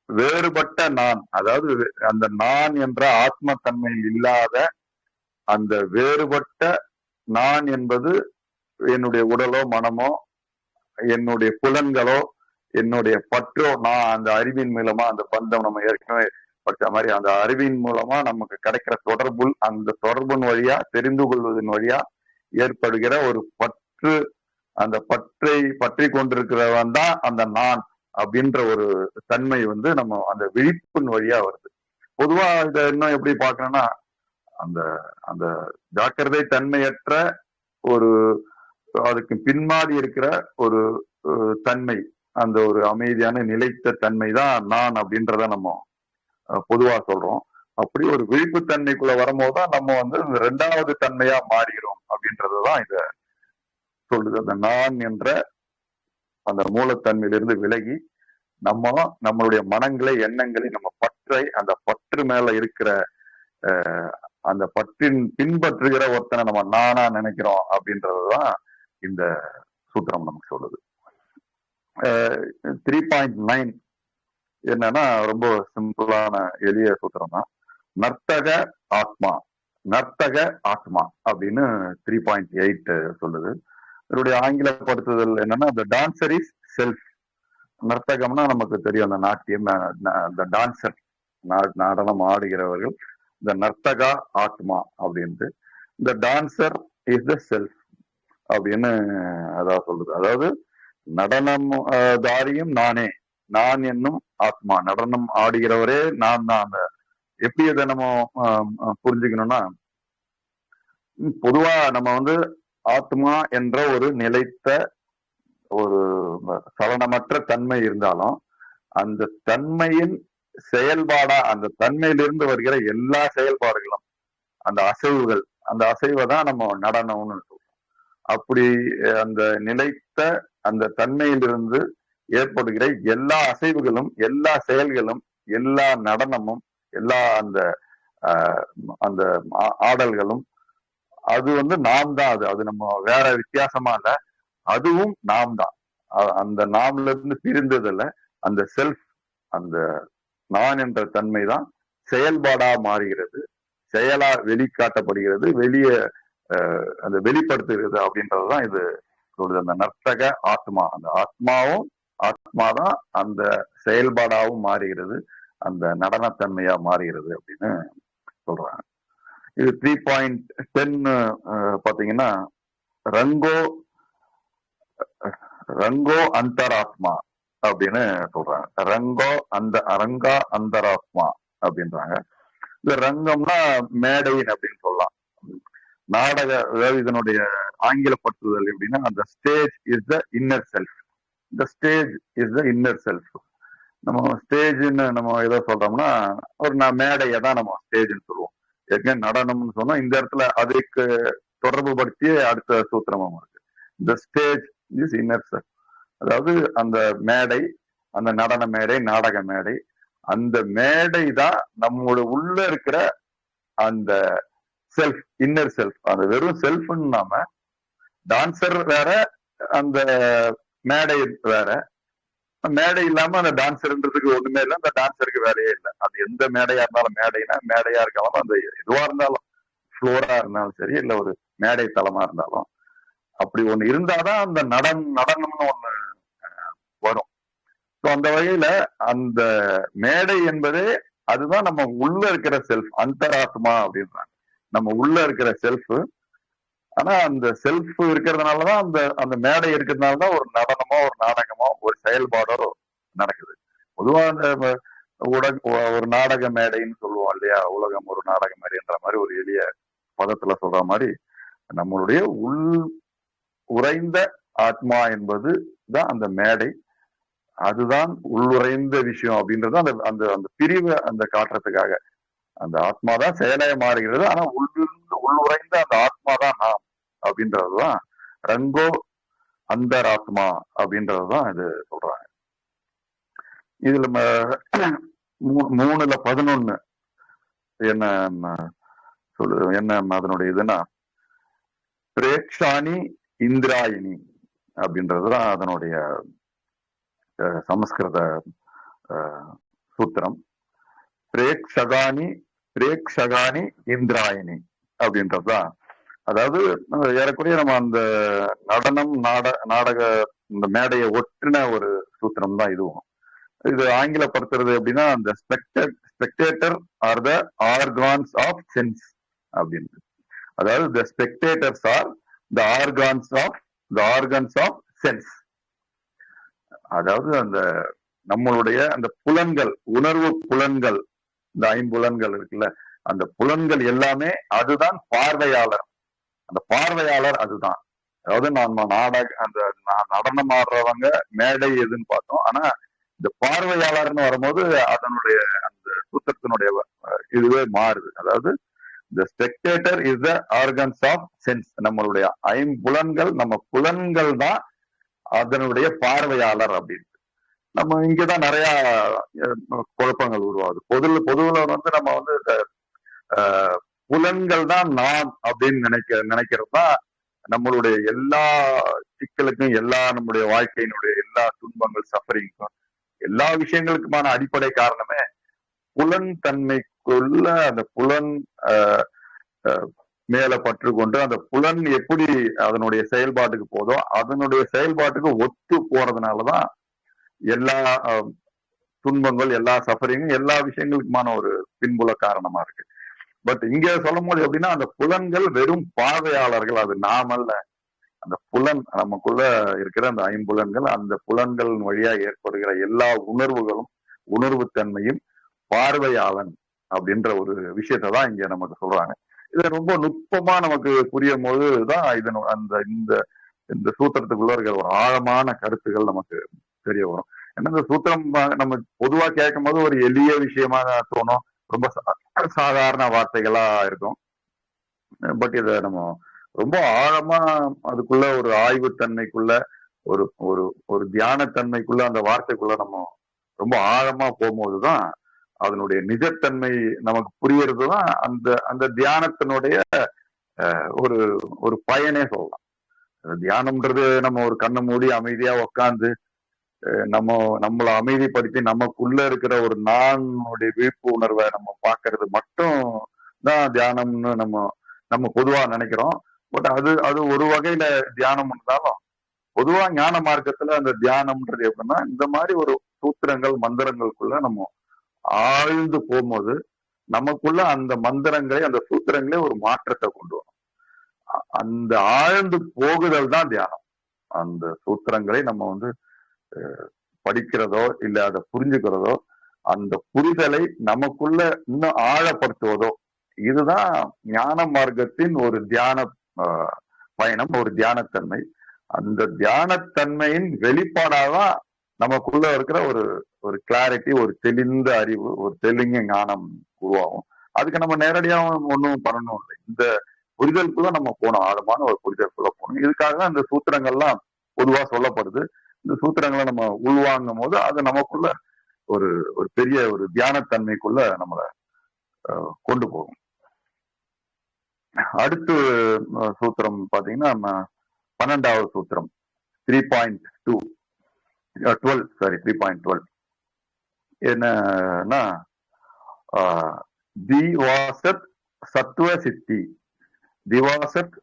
வேறுபட்ட நான், அதாவது அந்த நான் என்ற ஆத்ம தன்மையில் இல்லாத அந்த வேறுபட்ட நான் என்பது என்னுடைய உடலோ மனமோ என்னுடைய புலன்களோ என்னுடைய பற்றோ, நான் அந்த அறிவின் மூலமா அந்த பந்தம் நம்ம ஏற்கனவே படிச்ச மாதிரி அந்த அறிவின் மூலமா நமக்கு கிடைக்கிற தொடர்பு, அந்த தொடர்பின் வழியா தெரிந்து கொள்வதன் வழியா ஏற்படுகிற ஒரு பற்று, அந்த பற்றை பற்றி கொண்டிருக்கிறவன் தான் அந்த நான் அப்படின்ற ஒரு தன்மை நம்ம அந்த விழிப்பின் வழியா வருது. பொதுவா இதை இன்னும் எப்படி பார்க்கணும்னா, அந்த அந்த ஜாக்கிரதை தன்மையற்ற ஒரு அதுக்கு பின்மாறி இருக்கிற ஒரு தன்மை, அந்த ஒரு அமைதியான நிலைத்த தன்மை தான் நான் அப்படின்றத நம்ம பொதுவா சொல்றோம். அப்படி ஒரு விழிப்பு தன்மைக்குள்ள வரும்போதுதான் நம்ம இந்த ரெண்டாவது தன்மையா மாறுகிறோம் அப்படின்றதுதான் இத சொல்லுது. அந்த நான் என்ற அந்த மூலத்தன்மையிலிருந்து விலகி நம்மளுடைய மனங்களை, எண்ணங்களை, நம்ம பற்றை, அந்த பற்று மேல இருக்கிற அந்த பற்றின் பின்பற்றுகிற ஒருத்தனை நம்ம நானா நினைக்கிறோம் அப்படின்றதுதான் இந்த சூத்திரம் நமக்கு சொல்லுது. 3.9 என்னன்னா ரொம்ப சிம்பிளான எளிய சூத்திரம் தான். நர்த்தக ஆத்மா, நர்த்தக ஆத்மா அப்படின்னு 3.8 சொல்லுது. இதனுடைய ஆங்கிலப்படுத்துதல் என்னன்னா, the dancer is self. நர்த்தகம்னா நமக்கு தெரியும், அந்த நாட்டியம், the dancer, நடனம் ஆடுகிறவர்கள், இந்த நர்த்தகா ஆத்மா அப்படின்ட்டு. இந்த டான்சர் இஸ் த செல்ஃப் அப்படின்னு அதான் சொல்லுது. அதாவது நடனம் தாரியும் நானே, நான் என்னும் ஆத்மா, நடனம் ஆடுகிறவரே நான் தான். அந்த எப்படி அதை நம்ம புரிஞ்சுக்கணும்னா, பொதுவா நம்ம ஆத்மா என்ற ஒரு நிலைத்த ஒரு சலனமற்ற தன்மை இருந்தாலும், அந்த தன்மையின் செயல்பாடா, அந்த தன்மையிலிருந்து வருகிற எல்லா செயல்பாடுகளும், அந்த அசைவுகள், அந்த அசைவை தான் நம்ம நடனம்னு சொல்றோம். அப்படி அந்த நிலைத்த அந்த தன்மையிலிருந்து ஏற்படுகிற எல்லா அசைவுகளும், எல்லா செயல்களும், எல்லா நடனமும், எல்லா அந்த அந்த ஆடல்களும் அது நாம் தான். அது நம்ம வேற வித்தியாசமா இல்ல, அதுவும் நாம் தான். அந்த நாம்ல இருந்து பிரிந்ததில்ல. அந்த செல்ஃப், அந்த நான் என்ற தன்மை தான் செயல்பாடா மாறுகிறது, செயலா வெளிக்காட்டப்படுகிறது, வெளியே அந்த வெளிப்படுத்துகிறது அப்படின்றதுதான் இது சொல்லுது. அந்த நர்த்தக ஆத்மா, அந்த ஆத்மாதான் அந்த செயல்பாடாவும் மாறுகிறது, அந்த நடனத்தன்மையா மாறுகிறது அப்படின்னு சொல்றாங்க. இது 3.10 பாத்தீங்கன்னா, ரங்கோ அந்தராத்மா அப்படின்னு சொல்றாங்க. ரங்கா அந்தராத்மா அப்படின்றாங்க. இந்த ரங்கம்னா மேடையின் அப்படின்னு சொல்லலாம். நாடக, அதாவது இதனுடைய ஆங்கிலப்படுத்துதல் எப்படின்னா, அந்த stage is the inner self. இந்த stage is the inner self. நம்ம ஸ்டேஜ்ன்னு நம்ம எதை சொல்றோம்னா, ஒரு மேடையை தான் நம்ம ஸ்டேஜ்ன்னு சொல்லுவோம். ஏற்கனவே நடனம்னு சொன்னா இந்த இடத்துல அதுக்கு தொடர்பு படுத்தி அடுத்த சூத்திரமும் இருக்கு. இந்த ஸ்டேஜ் இஸ் இன்னர் செல்ஃப். அதாவது அந்த மேடை, அந்த நடன மேடை, நாடக மேடை, அந்த மேடை தான் நம்மளோட உள்ள இருக்கிற அந்த செல்ஃப், இன்னர் செல்ஃப். அந்த வெறும் செல்ஃப்னு நாம, டான்சர் வேற, அந்த மேடை வேற. மேடை இல்லாம அந்த டான்சர்ன்றதுக்கு ஒண்ணுமே இல்லை, அந்த டான்சருக்கு வேலையே இல்லை. அது எந்த மேடையா இருந்தாலும், மேடைனா மேடையா இருக்கலாம், அந்த எதுவா இருந்தாலும், ஃப்ளோரா இருந்தாலும் சரி, இல்ல ஒரு மேடை தளமா இருந்தாலும், அப்படி ஒண்ணு இருந்தாதான் அந்த நடனம்னு ஒண்ணு வரும். ஸோ அந்த வகையில அந்த மேடை என்பதே அதுதான் நம்ம உள்ள இருக்கிற செல்ஃப், அந்தராத்மா அப்படின்றாங்க. நம்ம உள்ள இருக்கிற செல்ஃப். ஆனா அந்த செல்ஃப் இருக்கிறதுனாலதான் அந்த மேடை இருக்கிறதுனாலதான் ஒரு நடனமோ, ஒரு நாடகமோ, ஒரு செயல்பாடோ நடக்குது. பொதுவா அந்த ஒரு நாடக மேடைன்னு சொல்லுவோம் இல்லையா, உலகம் ஒரு நாடக மேடைன்ற மாதிரி ஒரு எளிய பதத்துல சொல்ற மாதிரி, நம்மளுடைய உறைந்த ஆத்மா என்பது தான் அந்த மேடை. அதுதான் உள்ளுறைந்த விஷயம் அப்படின்றது அந்த அந்த பிரிவை அந்த காட்டுறதுக்காக. அந்த ஆத்மா தான் செயலாக மாறுகிறது, ஆனா உள்ளுறைந்த அந்த ஆத்மா தான் நாம் அப்படின்றதுதான் ரங்கோ அந்தராத்மா அப்படின்றதுதான் இது சொல்றாங்க. இதுல 3:11 என்ன சொல்லு, என்ன அதனுடைய இதுன்னா, பிரேக்ஷானி இந்திராயினி அப்படின்றதுதான் அதனுடைய சமஸ்கிருத சூத்திரம். பிரேக்ஷகானி இந்திராயினி அப்படின்றதுதான் அதாவது ஏறக்குறைய நம்ம அந்த நடனம் நாடக இந்த மேடையை ஒட்டின ஒரு சூத்திரம் தான் இதுவும். இது ஆங்கிலப்படுத்துறது அப்படின்னா அந்த spectator are the organs of sense அப்படின்னு. அதாவது the spectators are the organs of sense. அதாவது அந்த நம்மளுடைய அந்த புலன்கள், உணர்வு புலன்கள், இந்த ஐம்புலன்கள் இருக்குல்ல, அந்த புலன்கள் எல்லாமே அதுதான் பார்வையாளர். அந்த பார்வையாளர் அதுதான். அதாவது நம்ம அந்த நடனம் ஆடுறவங்க மேடை எதுன்னு பார்த்தோம். ஆனா இந்த பார்வையாளர்னு வரும்போது அதனுடைய அந்த சூத்திரத்தினுடைய இதுவே மாறுது. அதாவது the spectator is the organs of sense. நம்மளுடைய ஐம்புலன்கள், நம்ம புலன்கள் தான் அதனுடைய பார்வையாளர் அப்படின்னு. நம்ம இங்கதான் நிறைய குழப்பங்கள் உருவாகுது. பொதுவுல நம்ம வந்து புலன்கள் தான் நான் அப்படின்னு நினைக்கிறது தான் நம்மளுடைய எல்லா சிக்கலுக்கும், எல்லா நம்முடைய வாழ்க்கையினுடைய எல்லா துன்பங்கள், சஃபரிங்க்கும், எல்லா விஷயங்களுக்குமான அடிப்படை காரணமே புலன் தன்மைக்குள்ள அந்த புலன் மேல பற்று கொண்டு அந்த புலன் எப்படி அதனுடைய செயல்பாட்டுக்கு போதோ அதனுடைய செயல்பாட்டுக்கு ஒத்து போறதுனாலதான் எல்லா துன்பங்கள், எல்லா சஃபரிங்கும், எல்லா விஷயங்களுக்குமான ஒரு பின்புல காரணமா இருக்கு. பட் இங்க சொல்லும் போது எப்படின்னா அந்த புலன்கள் வெறும் பார்வையாளர்கள், அது நாமல்ல. அந்த புலன் நமக்குள்ள இருக்கிற அந்த ஐம்புலன்கள், அந்த புலன்கள் வழியா ஏற்படுகிற எல்லா உணர்வுகளும், உணர்வு தன்மையும் பார்வையாளன் அப்படின்ற ஒரு விஷயத்தான் இங்க நமக்கு சொல்றாங்க. இது ரொம்ப நுட்பமா நமக்கு புரியும் போதுதான் இந்த சூத்திரத்துக்குள்ள இருக்கிற ஒரு ஆழமான கருத்துக்கள் நமக்கு தெரிய வரும். ஏன்னா இந்த சூத்திரம் நம்ம பொதுவா கேட்கும் போது ஒரு எளிய விஷயமா தோணும், ரொம்ப சாதாரண வார்த்தைகளா இருக்கும். பட் இத நம்ம ரொம்ப ஆழமா அதுக்குள்ள ஒரு ஆய்வு தன்மைக்குள்ள, ஒரு ஒரு ஒரு தியானத்தன்மைக்குள்ள, அந்த வார்த்தைக்குள்ள நம்ம ரொம்ப ஆழமா போகும்போதுதான் அதனுடைய நிஜத்தன்மை நமக்கு புரியறதுதான் அந்த தியானத்தினுடைய ஒரு ஒரு பயனே சொல்லலாம். தியானம்ன்றது நம்ம ஒரு கண்ணை மூடி அமைதியா உட்காந்து நம்மளை அமைதிப்படுத்தி நமக்குள்ள இருக்கிற ஒரு நானுடைய விழிப்பு உணர்வை நம்ம பாக்குறது மட்டும் தான் தியானம்னு நம்ம பொதுவா நினைக்கிறோம். பட் அது ஒரு வகையில தியானம் இருந்தாலும் பொதுவா ஞான மார்க்கத்துல அந்த தியானம்ன்றது எப்படின்னா இந்த மாதிரி ஒரு சூத்திரங்கள், மந்திரங்களுக்குள்ள நம்ம ஆழ்ந்து போகும்போது நமக்குள்ள அந்த மந்திரங்களே, அந்த சூத்திரங்களே ஒரு மாற்றத்தை கொண்டு வரும். அந்த ஆழ்ந்து போகுதல் தான் தியானம். அந்த சூத்திரங்களை நம்ம வந்து படிக்கிறதோ இல்ல அதை புரிஞ்சுக்கிறதோ, அந்த புரிதலை நமக்குள்ள இன்னும் ஆழப்படுத்துவதோ, இதுதான் ஞான மார்க்கத்தின் ஒரு தியான பயணம், ஒரு தியானத்தன்மை. அந்த தியானத்தன்மையின் வெளிப்பாடாதான் நமக்குள்ள இருக்கிற ஒரு கிளாரிட்டி, ஒரு தெளிந்த அறிவு, ஒரு தெளிந்த ஞானம் உருவாகும். அதுக்கு நம்ம நேரடியாக ஒன்றும் பண்ணணும் இல்லை. இந்த புரிதலுக்குள்ள நம்ம போகணும், ஆழமான ஒரு புரிதலுக்குள்ள போகணும். இதுக்காக தான் இந்த சூத்திரங்கள்லாம் பொதுவா சொல்லப்படுது. இந்த சூத்திரங்களை நம்ம உள்வாங்கும் போது அது நமக்குள்ள ஒரு பெரிய ஒரு தியானத்தன்மைக்குள்ள நம்மளை கொண்டு போகும். அடுத்து சூத்திரம் பாத்தீங்கன்னா 12வது சூத்திரம் 3.12 என்னன்னா திவாசத் சத்துவ சித்தி, திவாசத்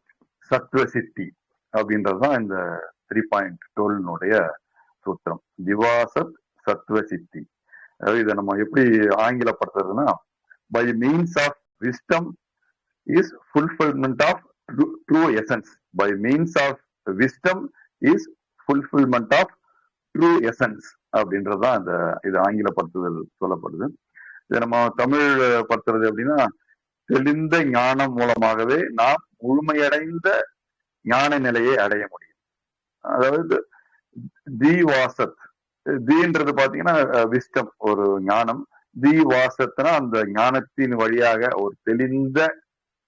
சத்துவ சித்தி அப்படின்றதுதான் இந்த 3.12 சூத்திரம். திவாசத் சத்துவ சித்தி. அதாவது இதை நம்ம எப்படி ஆங்கிலப்படுத்துறதுன்னா, by means of wisdom is fulfillment of true essence. By means of wisdom is fulfillment of true essence அப்படின்றதுதான் இது ஆங்கிலப்படுத்துதல் சொல்லப்படுது. இதை நம்ம தமிழ் படுத்துறது அப்படின்னா, தெளிந்த ஞானம் மூலமாகவே நாம் முழுமையடைந்த ஞான நிலையை அடைய முடியும். அதாவது திவாசத், தீன்றது பாத்தீங்கன்னா விஸ்டம், ஒரு ஞானம். திவாசத்னா அந்த ஞானத்தின் வழியாக, ஒரு தெளிந்த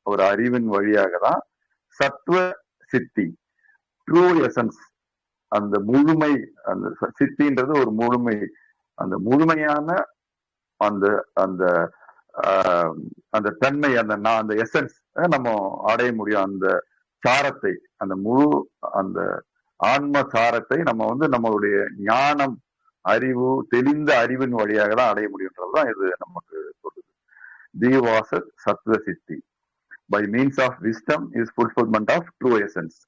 ஒரு அறிவின் வழியாக தான் சத்துவ சித்தி, ட்ரூ எசன்ஸ், அந்த முழுமை, அந்த சித்தின்றது ஒரு முழுமை, அந்த முழுமையான அந்த அந்த அந்த தன்மை, அந்த எசன்ஸ் நம்ம அடைய முடியும். அந்த சாரத்தை, அந்த முழு அந்த ஆன்ம சாரத்தை நம்ம வந்து நம்மளுடைய ஞானம், அறிவு, தெளிந்த அறிவின் வழியாக தான் அடைய முடியுன்றதுதான் இது நமக்கு சொல்லுது. திவாசத் சத்துவ சித்தி. By means of wisdom is fulfilment of true essence.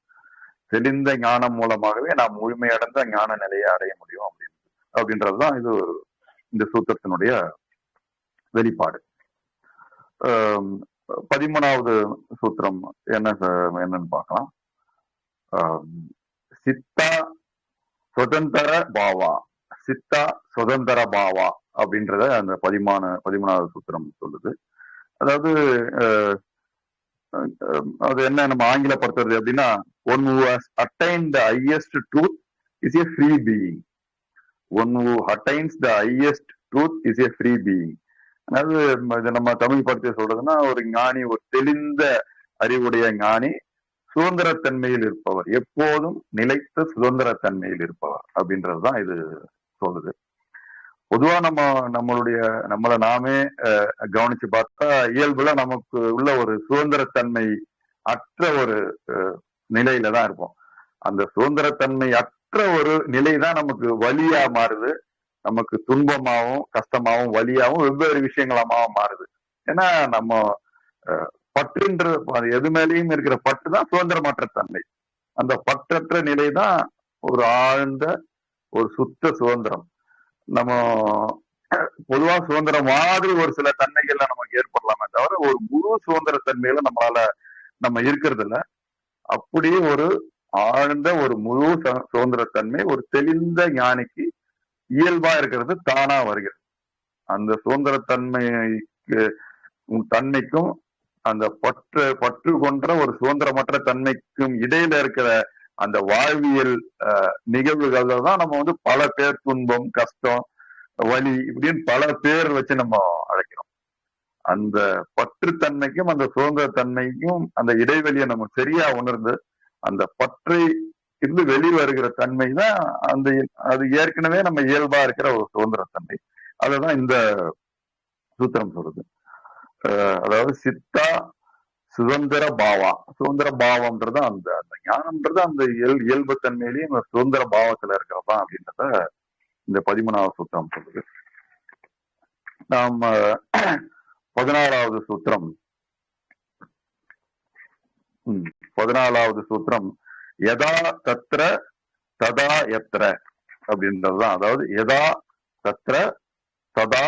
தெளிந்த ஞானம் மூலமாகவே நாம் முழுமையடைந்த ஞான நிலையை அடைய முடியும் அப்படின்றதுதான் இது இந்த சூத்திரத்தினுடைய வெளிப்பாடு. 13வது சூத்திரம் என்னன்னு பார்க்கலாம். சித்தா சுதந்திர பாவா, சித்தா சுதந்திர பாவா அப்படின்றத அந்த 13வது சூத்திரம் சொல்லுது. அதாவது அது என்ன நம்ம ஆங்கிலப்படுத்துறது அப்படின்னா, one who has attained the highest truth is a free being. One who attains the highest truth is a free being. அதாவது நம்ம தமிழ் படுத்தி சொல்றதுன்னா, ஒரு ஞானி, ஒரு தெளிந்த அறிவுடைய ஞானி சுதந்திரத்தன்மையில் இருப்பவர், எப்போதும் நிலைத்த சுதந்திரத்தன்மையில் இருப்பவர் அப்படின்றதுதான் இது சொல்லுது. பொதுவா நம்மளை நாமே கவனிச்சு பார்த்தா இயல்புல நமக்கு உள்ள ஒரு சுதந்திரத்தன்மை அற்ற ஒரு நிலையில தான் இருப்போம். அந்த சுதந்திரத்தன்மை அற்ற ஒரு நிலை தான் நமக்கு வலியா மாறுது, நமக்கு துன்பமாகவும் கஷ்டமாகவும் வலியாகவும் வெவ்வேறு விஷயங்களாகவும் மாறுது. ஏன்னா நம்ம பற்றுன்ற எது மேலேயும் இருக்கிற பற்று தான் சுதந்திரமற்ற தன்மை. அந்த பற்றற்ற நிலை தான் ஒரு ஆழ்ந்த ஒரு சுத்த சுதந்திரம். நம்ம பொதுவா சுதந்திரம் மாதிரி ஒரு சில தன்மைகள்ல நமக்கு ஏற்படலாமே தவிர ஒரு முழு சுதந்திர தன்மையில நம்ம இருக்கிறது இல்ல. அப்படியே ஒரு ஆழ்ந்த ஒரு முழு சுதந்திரத்தன்மை ஒரு தெளிந்த ஞானிக்கு இயல்பா இருக்கிறது தானா வருகிறது. அந்த தன்மைக்கும் அந்த பற்று கொன்ற ஒரு சுதந்திரமற்ற தன்மைக்கும் இடையில இருக்கிற அந்த வாழ்வியல் நிகழ்வுகள்ல தான் நம்ம பல பேர் துன்பம், கஷ்டம், வலி இப்படின்னு பல பேர் வச்சு நம்ம அழைக்கிறோம். அந்த பற்றுத்தன்மைக்கும் அந்த சுதந்திர தன்மைக்கும் அந்த இடைவெளியை நம்ம சரியா உணர்ந்து அந்த பற்றை இருந்து வெளிவருகிற தன்மை தான் அது ஏற்கனவே நம்ம இயல்பா இருக்கிற ஒரு சுதந்திர தன்மை. அதுதான் இந்த சூத்திரம் சொல்றது. அதாவது சித்தா சுதந்திர பாவா, சுதந்திர பாவம்ன்றது அந்த ஞானம்ன்றது அந்த இயல்பு தன்மையிலேயே அந்த சுதந்திர பாவத்துல இருக்கிறதா அப்படின்றத இந்த 13வது சூத்திரம் சொல்லுது. நாம் 14வது சூத்திரம் 14வது சூத்திரம் யதா தத்ர ததா யத்ர அப்படின்றதுதான். அதாவது யதா தத்ர ததா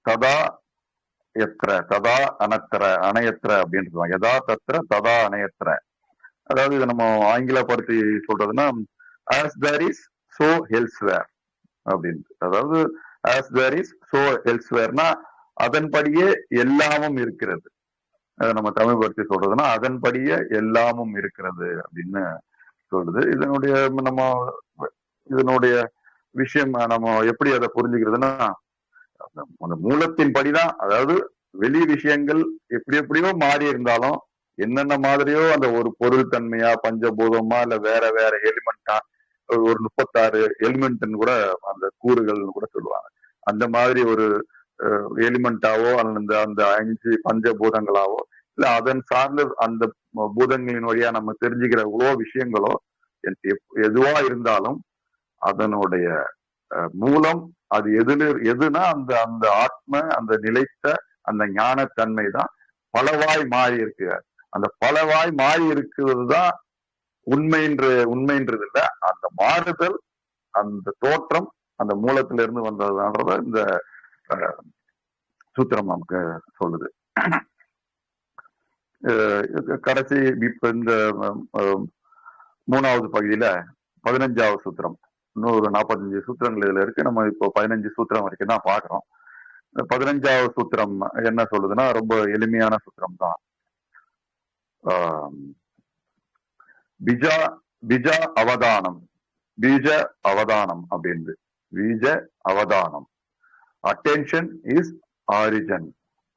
ததா எத்திர ததா அணையத்திர அப்படின்றதுதான். யதா தத்ர ததா அணையத்திர. அதாவது இதை நம்ம ஆங்கிலப்படுத்தி சொல்றதுன்னா as there is so elsewhere அப்படின்னு. அதாவது as there is so elsewhere-னா அதன்படியே எல்லாமும் இருக்கிறது. நம்ம தமிழ் படுத்தி சொல்றதுன்னா அதன்படியே எல்லாமும் இருக்கிறது அப்படின்னு சொல்லுது. இதனுடைய விஷயம் நம்ம எப்படி அதை புரிஞ்சுக்கிறதுன்னா, அந்த மூலத்தின் படிதான். அதாவது வெளி விஷயங்கள் எப்படியோ மாறி இருந்தாலும் என்னென்ன மாதிரியோ அந்த ஒரு பொருள் தன்மையா, பஞ்சபூதமா, இல்ல வேற எலிமெண்டா, ஒரு 36 எலிமெண்ட்னு கூட அந்த கூறுகள்னு கூட சொல்லுவாங்க. அந்த மாதிரி ஒரு எலிமெண்டாவோ அல்லது அந்த 5 பஞ்சபூதங்களாவோ இல்ல அதன் சார்ந்த அந்த பூதங்களின் வழியா நம்ம தெரிஞ்சுக்கிற இவ்வளோ விஷயங்களோ எதுவா இருந்தாலும் அதனுடைய மூலம் அது எதுனா அந்த ஆத்ம, அந்த நிலைத்த அந்த ஞானத்தன்மை தான் பலவாய் மாறி இருக்கு. அந்த பலவாய் மாறி இருக்கிறது தான் உண்மைன்றது இல்ல. அந்த மாறுதல், அந்த தோற்றம் அந்த மூலத்தில இருந்து வந்ததுன்றத இந்த சூத்திரம் நமக்கு சொல்லுது. கடைசி இப்ப இந்த 3வது பகுதியில 15வது சூத்திரம், 145 சூத்திரங்கள் இதுல இருக்கு. நம்ம இப்போ 15 சூத்திரம் வரைக்கும் தான் பாக்குறோம். 15வது சூத்திரம் என்ன சொல்லுதுன்னா ரொம்ப எளிமையான சூத்திரம் தான். பீஜ அவதானம் அப்படின்னு. பீஜ அவதானம், அட்டென்ஷன் இஸ் ஆரிஜன்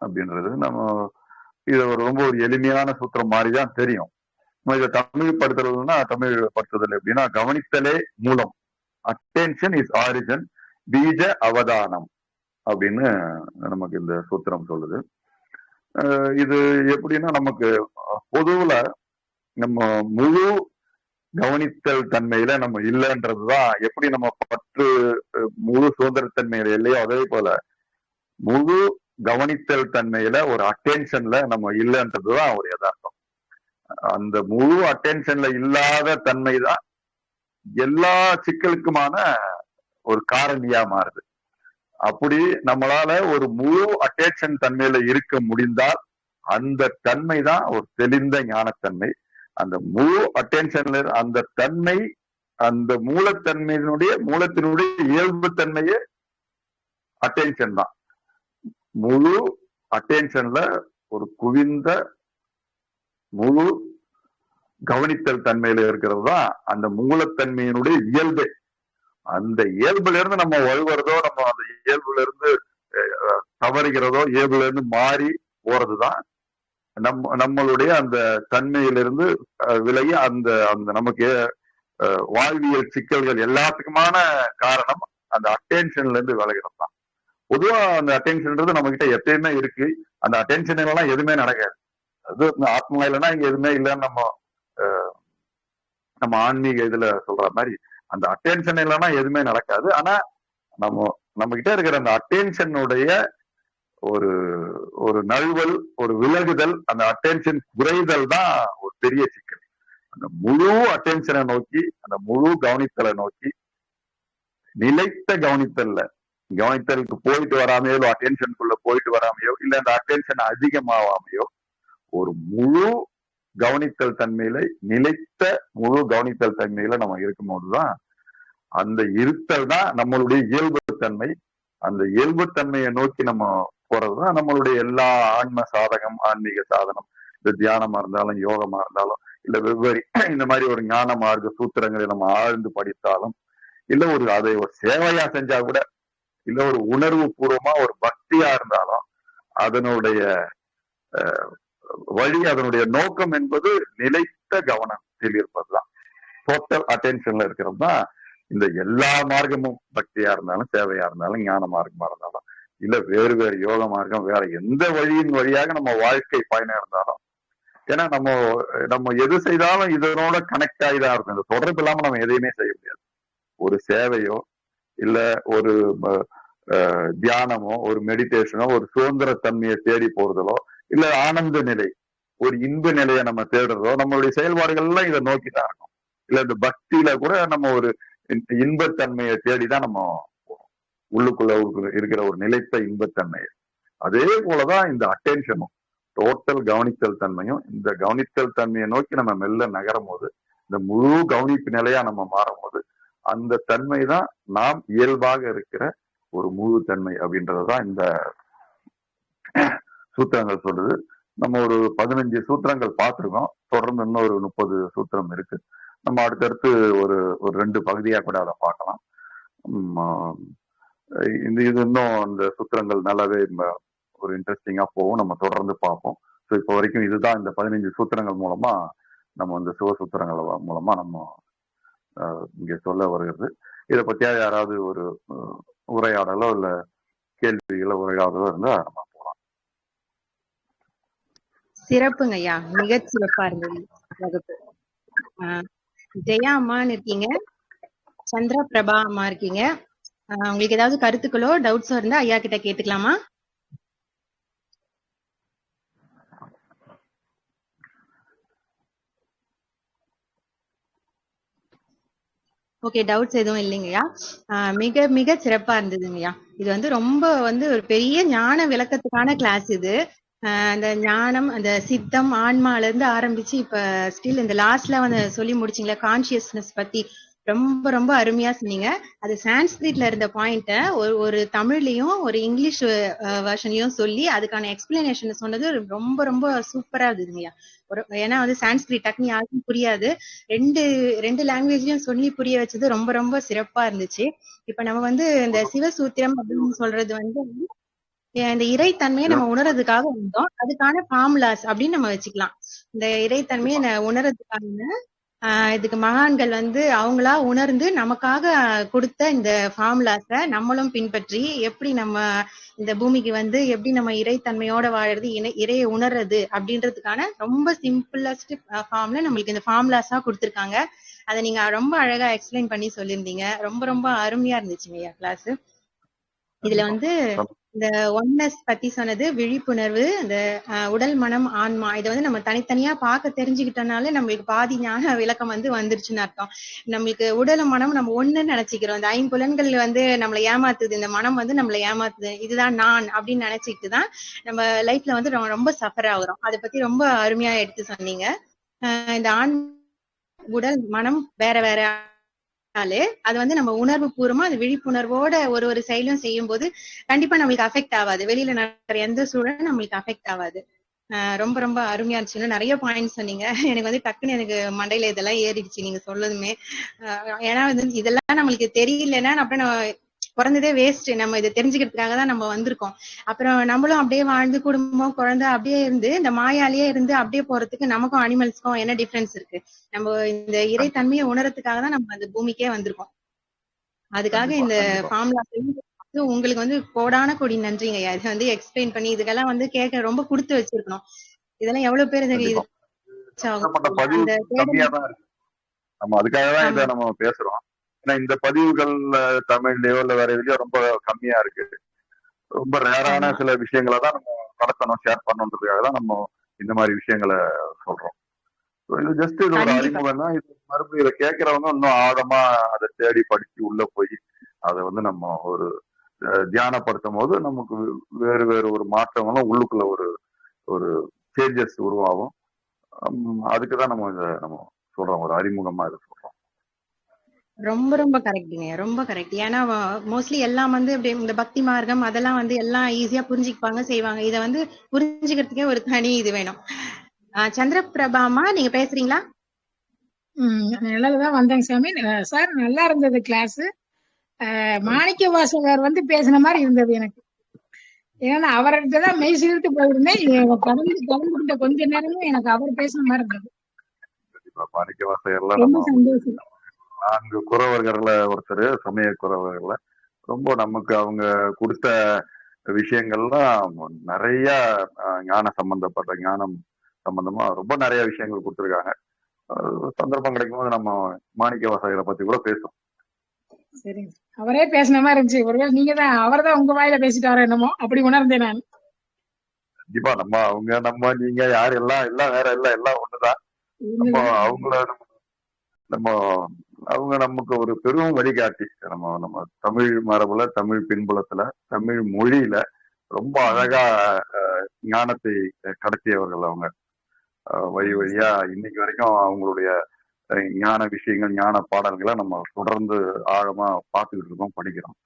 அப்படின்றது நம்ம இது ரொம்ப ஒரு எளிமையான சூத்திரம் மாதிரிதான் தெரியும். இதை தமிழ் படுத்துதல் எப்படின்னா, கவனித்தலே மூலம், அட்டென்ஷன் இஸ் ஆரிஜன், பீஜ அவதானம் அப்படின்னு நமக்கு இந்த சூத்திரம் சொல்லுது. இது எப்படின்னா, நமக்கு பொதுவுல நம்ம முழு கவனித்தல் தன்மையில நம்ம இல்லைன்றதுதான். எப்படி நம்ம முழு சுதந்திர தன்மையில இல்லையோ அதே போல முழு கவனித்தல் தன்மையில ஒரு அட்டென்ஷன்ல நம்ம இல்லைன்றதுதான் ஒரு யதார்த்தம். அந்த முழு அட்டென்ஷன்ல இல்லாத தன்மை தான் எல்லா சிக்கலுக்குமான ஒரு காரணியா மாறுது. அப்படி நம்மளால ஒரு முழு அட்டென்ஷன் தன்மையில இருக்க முடிந்தால் அந்த தன்மை தான் ஒரு தெளிந்த ஞானத்தன்மை. அந்த முழு அட்டென்ஷன்ல அந்த தன்மை, அந்த மூலத்தினுடைய இயல்பு தன்மையே அட்டென்ஷன் தான். முழு அட்டென்ஷன்ல ஒரு குவிந்த முழு கவனித்தல் தன்மையில இருக்கிறது தான் அந்த மூலத்தன்மையினுடைய இயல்பு. அந்த இயல்புல இருந்து நம்ம வழுவுறதோ, நம்ம அந்த இயல்புல இருந்து தவறுகிறதோ, இயல்புல இருந்து மாறி போறதுதான் நம்மளுடைய அந்த தன்மையிலிருந்து விலகி அந்த அந்த நமக்கு வாழ்வியல் சிக்கல்கள் எல்லாத்துக்குமான காரணம் அந்த அட்டென்ஷன்ல இருந்து விலகிறது தான். பொதுவா அந்த அட்டென்ஷன்ன்றது நம்ம கிட்ட எப்பயுமே இருக்கு. அந்த அட்டென்ஷன் எல்லாம் எதுவுமே நடக்காது. அது ஆத்மா இல்லைன்னா இங்க எதுவுமே இல்லைன்னு நம்ம ஆன்மீக இதுல சொல்ற மாதிரி அந்த அட்டென்ஷன் இல்லைன்னா எதுவுமே நடக்காது. ஆனா நம்ம கிட்ட இருக்கிற அந்த அட்டென்ஷனுடைய ஒரு ஒரு நழுவல், ஒரு விலகுதல், அந்த அட்டென்ஷன் குறைதல் தான் ஒரு பெரிய சிக்கல். அந்த முழு அட்டென்ஷனை நோக்கி, அந்த முழு கவனித்தலை நோக்கி, நிலைத்த கவனித்தலுக்கு போயிட்டு வராமையோ, அட்டென்ஷனுக்குள்ள போயிட்டு வராமையோ, இல்ல அந்த அட்டென்ஷன் அதிகமாவாமையோ, ஒரு முழு கவனித்தல் தன்மையில, நிலைத்த முழு கவனித்தல் தன்மையில நம்ம இருக்கும் போதுதான் அந்த இருத்தல் தான் நம்மளுடைய இயல்பு தன்மை. அந்த இயல்பு தன்மையை நோக்கி நம்ம போறதுதான் நம்மளுடைய எல்லா ஆன்ம சாதகம், ஆன்மீக சாதனம். இந்த தியானமா இருந்தாலும், யோகமா இருந்தாலும், இல்ல வெவ்வேறு இந்த மாதிரி ஒரு ஞான மார்க்க சூத்திரங்களை நம்ம ஆழ்ந்து படித்தாலும், இல்ல அதை ஒரு சேவையா செஞ்சா கூட, இல்ல ஒரு உணர்வு பூர்வமா ஒரு பக்தியா இருந்தாலும், அதனுடைய வழி, அதனுடைய நோக்கம் என்பது நிலைத்த கவனத்தில் இருப்பதுதான். டோட்டல் அட்டென்ஷன்ல இருக்கிறது தான் இந்த எல்லா மார்க்கமும். பக்தியா இருந்தாலும், சேவையா இருந்தாலும், ஞான மார்க்கமா இருந்தாலும், இல்ல வேறு வேறு யோக மார்க்கம், வேற எந்த வழியின் வழியாக நம்ம வாழ்க்கை பயணம் இருந்தாலும், ஏன்னா நம்ம எது செய்தாலும் இதனோட கனெக்ட் ஆகிதான் இருக்கும். இந்த தொடர்பு இல்லாம நம்ம எதையுமே செய்ய முடியாது. ஒரு சேவையோ, இல்ல ஒரு தியானமோ, ஒரு மெடிடேஷனோ, ஒரு சுதந்திர தன்மையை தேடி போறதோ, இல்ல ஆனந்த நிலை, ஒரு இன்ப நிலையை நம்ம தேடுறதோ, நம்மளுடைய செயல்பாடுகள் எல்லாம் இதை நோக்கிதான் இருக்கும். இல்ல இந்த பக்தியில கூட நம்ம ஒரு இன்பத்தன்மையை தேடிதான் நம்ம உள்ளுக்குள்ள இருக்கிற ஒரு நிலைத்த இன்பத்தன்மையை. அதே போலதான் இந்த அட்டென்ஷனும், டோட்டல் கவனித்தல் தன்மையும். இந்த கவனித்தல் தன்மையை நோக்கி நம்ம மெல்ல நகரும் போது, இந்த முழு கவனிப்பு நிலையா நம்ம மாறும் போது, அந்த தன்மை தான் நாம் இயல்பாக இருக்கிற ஒரு முழு தன்மை அப்படின்றதுதான் இந்த சூத்திரங்கள் சொல்றது. நம்ம ஒரு 15 சூத்திரங்கள் பார்த்திருக்கோம். தொடர்ந்து இன்னும் ஒரு 30 சூத்திரம் இருக்கு. நம்ம அடுத்தடுத்து ஒரு 2 பகுதியா கூட அதை பார்க்கலாம். இது இன்னும் அந்த சூத்திரங்கள் நல்லாவே ஒரு இன்ட்ரெஸ்டிங்கா போகும். நம்ம தொடர்ந்து பார்ப்போம். ஸோ இப்போ வரைக்கும் இதுதான் இந்த 15 சூத்திரங்கள் மூலமா நம்ம இந்த சிவசூத்திரங்கள் மூலமா நம்ம இங்க சொல்ல வருகிறது. இதை பத்தியா யாராவது ஒரு உரையாடலோ இல்ல கேள்விகளோ உரையாடலோ இருந்தா நம்ம போகலாம். சிறப்புங்க ஐயா, மிக சிறப்பா இருந்தது வகுப்பு. ஜெயா அம்மான்னு இருக்கீங்க, சந்திரா பிரபா அம்மா இருக்கீங்க. உங்களுக்கு ஏதாவது கருத்துக்களோ டவுட்ஸோ இருந்தா ஐயா கிட்ட கேட்டுக்கலாமா? ஓகே, டவுட்ஸ் எதுவும் இல்லைங்கய்யா. மிக மிக சிறப்பா இருந்ததுங்கய்யா. இது ரொம்ப ஒரு பெரிய ஞான விளக்கத்துக்கான கிளாஸ் இது. அந்த ஞானம், அந்த சித்தம், ஆன்மால இருந்து ஆரம்பிச்சு இப்ப ஸ்டில் இந்த லாஸ்ட்ல சொல்லி முடிச்சிங்களா கான்சியஸ்னஸ் பத்தி, ரொம்ப ரொம்ப அருமையா சொன்னீங்க. அது சான்ஸ்கிரிட்ல இருந்த பாயிண்ட ஒரு தமிழ்லயும் ஒரு இங்கிலீஷ் வெர்ஷன்லயும் சொல்லி அதுக்கான எக்ஸ்பிளனேஷன் சொன்னது ரொம்ப ரொம்ப சூப்பரா இருந்ததுங்கய்யா. ஏன்னா சான்ஸ்கிரிட் டக்குனு யாருக்கும் புரியாது. ரெண்டு லாங்குவேஜ்லயும் சொல்லி புரிய வச்சது ரொம்ப ரொம்ப சிறப்பா இருந்துச்சு. இப்ப நம்ம இந்த சிவசூத்திரம் அப்படின்னு சொல்றது இந்த இறைத்தன்மையை நம்ம உணர்றதுக்காக வந்தோம். அதுக்கான ஃபார்முலாஸ் அப்படின்னு நம்ம வச்சுக்கலாம். இந்த இறைத்தன்மையை உணர்றதுக்கான இதுக்கு மகான்கள் அவங்களா உணர்ந்து நமக்காக கொடுத்த இந்த ஃபார்முலாஸ நம்மளும் பின்பற்றி எப்படி நம்ம இந்த பூமிக்கு எப்படி நம்ம இறைத்தன்மையோட வாழறது, இறையை உணர்றது அப்படின்றதுக்கான ரொம்ப சிம்பிளஸ்ட் ஃபார்ம்ல நம்மளுக்கு இந்த ஃபார்முலாஸா கொடுத்துருக்காங்க. அதை நீங்க ரொம்ப அழகா எக்ஸ்பிளைன் பண்ணி சொல்லியிருந்தீங்க. ரொம்ப ரொம்ப அருமையா இருந்துச்சுங்க கிளாஸ். இதுல கண்டிப்பா. வந்து இந்த ஒன்னஸ் பத்தி சொன்னது விழிப்புணர்வு, இந்த உடல், மனம், ஆன்மா இதை வந்து நம்ம தனித்தனியா பார்க்க தெரிஞ்சுக்கிட்டனால நம்மளுக்கு பாதி ஞான விளக்கம் வந்து வந்துருச்சுன்னு அர்த்தம். நம்மளுக்கு உடலும் மனம் நம்ம ஒண்ணுன்னு நினைச்சுக்கிறோம். இந்த ஐம்புலன்கள் வந்து நம்மளை ஏமாத்துது, இந்த மனம் வந்து நம்மளை ஏமாத்துது, இதுதான் நான் அப்படின்னு நினைச்சிட்டு தான் நம்ம லைஃப்ல வந்து ரொம்ப சஃபர் ஆகுறோம். அதை பத்தி ரொம்ப அருமையா எடுத்து சொன்னீங்க. இந்த உடல் மனம் வேற வேற அது வந்து நம்ம உணர்வு பூர்வமா அது விழிப்புணர்வோட ஒரு செயலும் செய்யும் போது கண்டிப்பா நம்மளுக்கு அஃபெக்ட் ஆகாது. வெளியில நடக்கிற எந்த சூழலும் நம்மளுக்கு அஃபெக்ட் ஆகாது. ரொம்ப ரொம்ப அருமையா இருந்துச்சு. நிறைய பாயிண்ட் சொன்னீங்க. எனக்கு வந்து டக்குன்னு எனக்கு மண்டையில இதெல்லாம் ஏறிடுச்சு நீங்க சொல்லதுமே. ஏன்னா வந்து இதெல்லாம் நம்மளுக்கு தெரியலன்னா அப்புறம் நம்ம பிறந்ததே வேஸ்ட். நம்ம இதை தெரிஞ்சுக்கிறதுக்காக தான் நம்ம வந்திருக்கோம். அப்புறம் நம்மளும் அப்படியே வாழ்ந்து குடும்பம் குழந்தை அப்படியே இருந்து இந்த மாயாலேயே இருந்து அப்படியே போறதுக்கு நமக்கும் அனிமல்ஸ்க்கும் என்ன டிஃபரன்ஸ் இருக்கு? நம்ம இந்த இறைத்தன்மையை உணரத்துக்காக தான் நம்ம அந்த பூமிக்கே வந்திருக்கோம். அதுக்காக இந்த ஃபார்முலா உங்களுக்கு வந்து கோடான கோடி நன்றிங்க. இது வந்து எக்ஸ்பிளைன் பண்ணி இதுக்கெல்லாம் வந்து கேட்க ரொம்ப கொடுத்து வச்சிருக்கணும். இதெல்லாம் எவ்வளவு பேர் நம்ம அதுக்காக தான் இதை நம்ம பேசுறோம். ஏன்னா இந்த பதிவுகள் தமிழ்லயோ இல்ல வேற எதுலயோ ரொம்ப கம்மியா இருக்கு. ரொம்ப ரேரான சில விஷயங்களை தான் நம்ம கடத்தணும், ஷேர் பண்ணணுன்றதுக்காக தான் நம்ம இந்த மாதிரி விஷயங்களை சொல்றோம். இது ஜஸ்ட் இது ஒரு அறிமுகம் தான். இது மறுபடியும் இதை கேட்கறவங்க இன்னும் ஆழமா அதை தேடி படிச்சு உள்ள போய் அதை வந்து நம்ம ஒரு தியானப்படுத்தும் போது நமக்கு வேறு வேறு ஒரு மாற்றங்களும் உள்ளுக்குள்ள ஒரு ஒரு சேஞ்சஸ் உருவாகும். அதுக்குதான் நம்ம இதை நம்ம சொல்றோம், ஒரு அறிமுகமா இதை சொல்றோம். ரொம்ப ரொம்ப கரெக்டுங்க, ரொம்ப கரெக்ட். ஏன்னா மோஸ்ட்லி எல்லாம் வந்து இந்த பக்தி மார்க்கம் அதெல்லாம் வந்து எல்லாம் ஈஸியா புரிஞ்சுக்குப்பாங்க, செய்வாங்க. இதை வந்து புரிஞ்சுக்கிறதுக்கே ஒரு தனி இது வேணும். சந்திரபிரபாமா நீங்க பேசுறீங்களா? நல்லதுதான் வந்தேங்க சாமி. சார் நல்லா இருந்தது கிளாஸ். மாணிக்க வாசகர் வந்து பேசின மாதிரி இருந்தது எனக்கு. ஏன்னா அவர்கிட்ட தான் மெய் சிலிர்த்து போயிருந்தேன். கலந்துகிட்ட கொஞ்ச நேரமும் எனக்கு அவர் பேசின மாதிரி இருந்தது. மாணிக்க வாசகர்லாம் ரொம்ப சந்தோஷம். 4 குறவர்கள்ல ஒருத்தர், சமய குறவர்கள்ல ரொம்ப நமக்கு அவங்க கொடுத்த விஷயங்கள்லாம் நிறைய ஞான சம்பந்தப்பட்ட ஞானம் சம்பந்தமா ரொம்ப நிறைய விஷயங்கள் கொடுத்துருக்காங்க. சந்தர்ப்பம் கிடைக்கும் போது நம்ம மாணிக்க வாசகரை பத்தி கூட பேசுவோம். சரிங்க, அவரே பேசின மாதிரி இருந்துச்சு. ஒருவேளை நீங்க தான் அவர் தான் உங்க வாயில பேசிட்டாரோ என்னமோ அப்படி உணர்ந்தேன் நான். கண்டிப்பா நம்ம அவங்க நம்ம நீங்க யாரு எல்லாம் வேற எல்லாம் ஒண்ணுதான். நம்ம அவங்கள நம்ம அவங்க நமக்கு ஒரு பெரும் வழிகாட்டி. நம்ம தமிழ் மரபுல, தமிழ் பின்புலத்துல, தமிழ் மொழியில ரொம்ப அழகா ஞானத்தை கடத்தியவர்கள் அவங்க. வழி வழியா இன்னைக்கு வரைக்கும் அவங்களுடைய ஞான விஷயங்கள், ஞான பாடல்களை நம்ம தொடர்ந்து ஆழமா பார்த்துக்கிட்டு இருக்கோம், படிக்கிறோம்.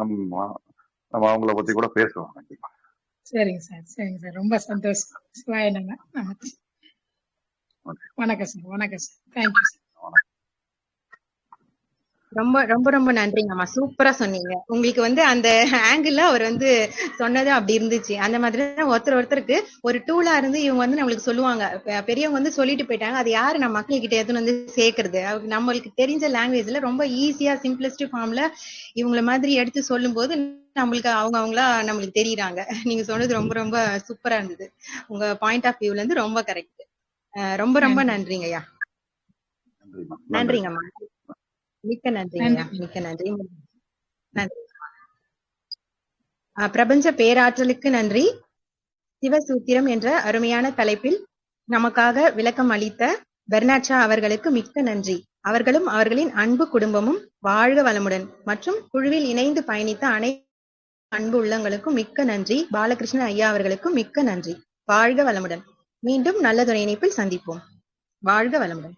நம்ம அவங்கள பத்தி கூட பேசுவோம் கண்டிப்பா. சரிங்க சார், சரிங்க சார், ரொம்ப சந்தோஷம். சிவாய நம. வணக்கம் சார், வணக்கம் சார், தேங்க்யூ சார். ரொம்ப ரொம்ப ரொம்ப நன்றிங்கம்மா, சூப்பரா சொன்னீங்க. உங்களுக்கு வந்து அந்த ஆங்கிள் அவர் வந்து சொன்னது அப்படி இருந்துச்சு. அந்த மாதிரி ஒருத்தருக்கு ஒரு டூலா இருந்து இவங்க வந்து நம்மளுக்கு சொல்லுவாங்க. பெரியவங்க வந்து சொல்லிட்டு போயிட்டாங்க, அது யாரு நம்ம மக்கள் கிட்ட எடுத்துன்னு வந்து சேர்க்கறது? நம்மளுக்கு தெரிஞ்ச லாங்குவேஜ்ல ரொம்ப ஈஸியா சிம்பிளஸ்ட் ஃபார்ம்ல இவங்கள மாதிரி எடுத்து சொல்லும் போது நம்மளுக்கு அவங்களா நம்மளுக்கு தெரியுறாங்க. நீங்க சொன்னது ரொம்ப ரொம்ப சூப்பரா இருந்தது. உங்க பாயிண்ட் ஆஃப் வியூல இருந்து ரொம்ப கரெக்ட். ரொம்ப ரொம்ப நன்றிங்கய்யா. நன்றிங்கம்மா, மிக்க நன்றிங்கய்யா, மிக்க நன்றி. நன்றி. பிரபஞ்ச பேராற்றலுக்கு நன்றி. சிவசூத்திரம் என்ற அருமையான தலைப்பில் நமக்காக விளக்கம் அளித்த பெர்னாட்ஷா அவர்களுக்கு மிக்க நன்றி. அவர்களும் அவர்களின் அன்பு குடும்பமும் வாழ்க வளமுடன். மற்றும் குழுவில் இணைந்து பயணித்த அனைத்து அன்பு உள்ளங்களுக்கும் மிக்க நன்றி. பாலகிருஷ்ணன் ஐயா அவர்களுக்கும் மிக்க நன்றி. வாழ்க வளமுடன். மீண்டும் நல்லதொரு இணைப்பில் சந்திப்போம். வாழ்க வளமுடன்.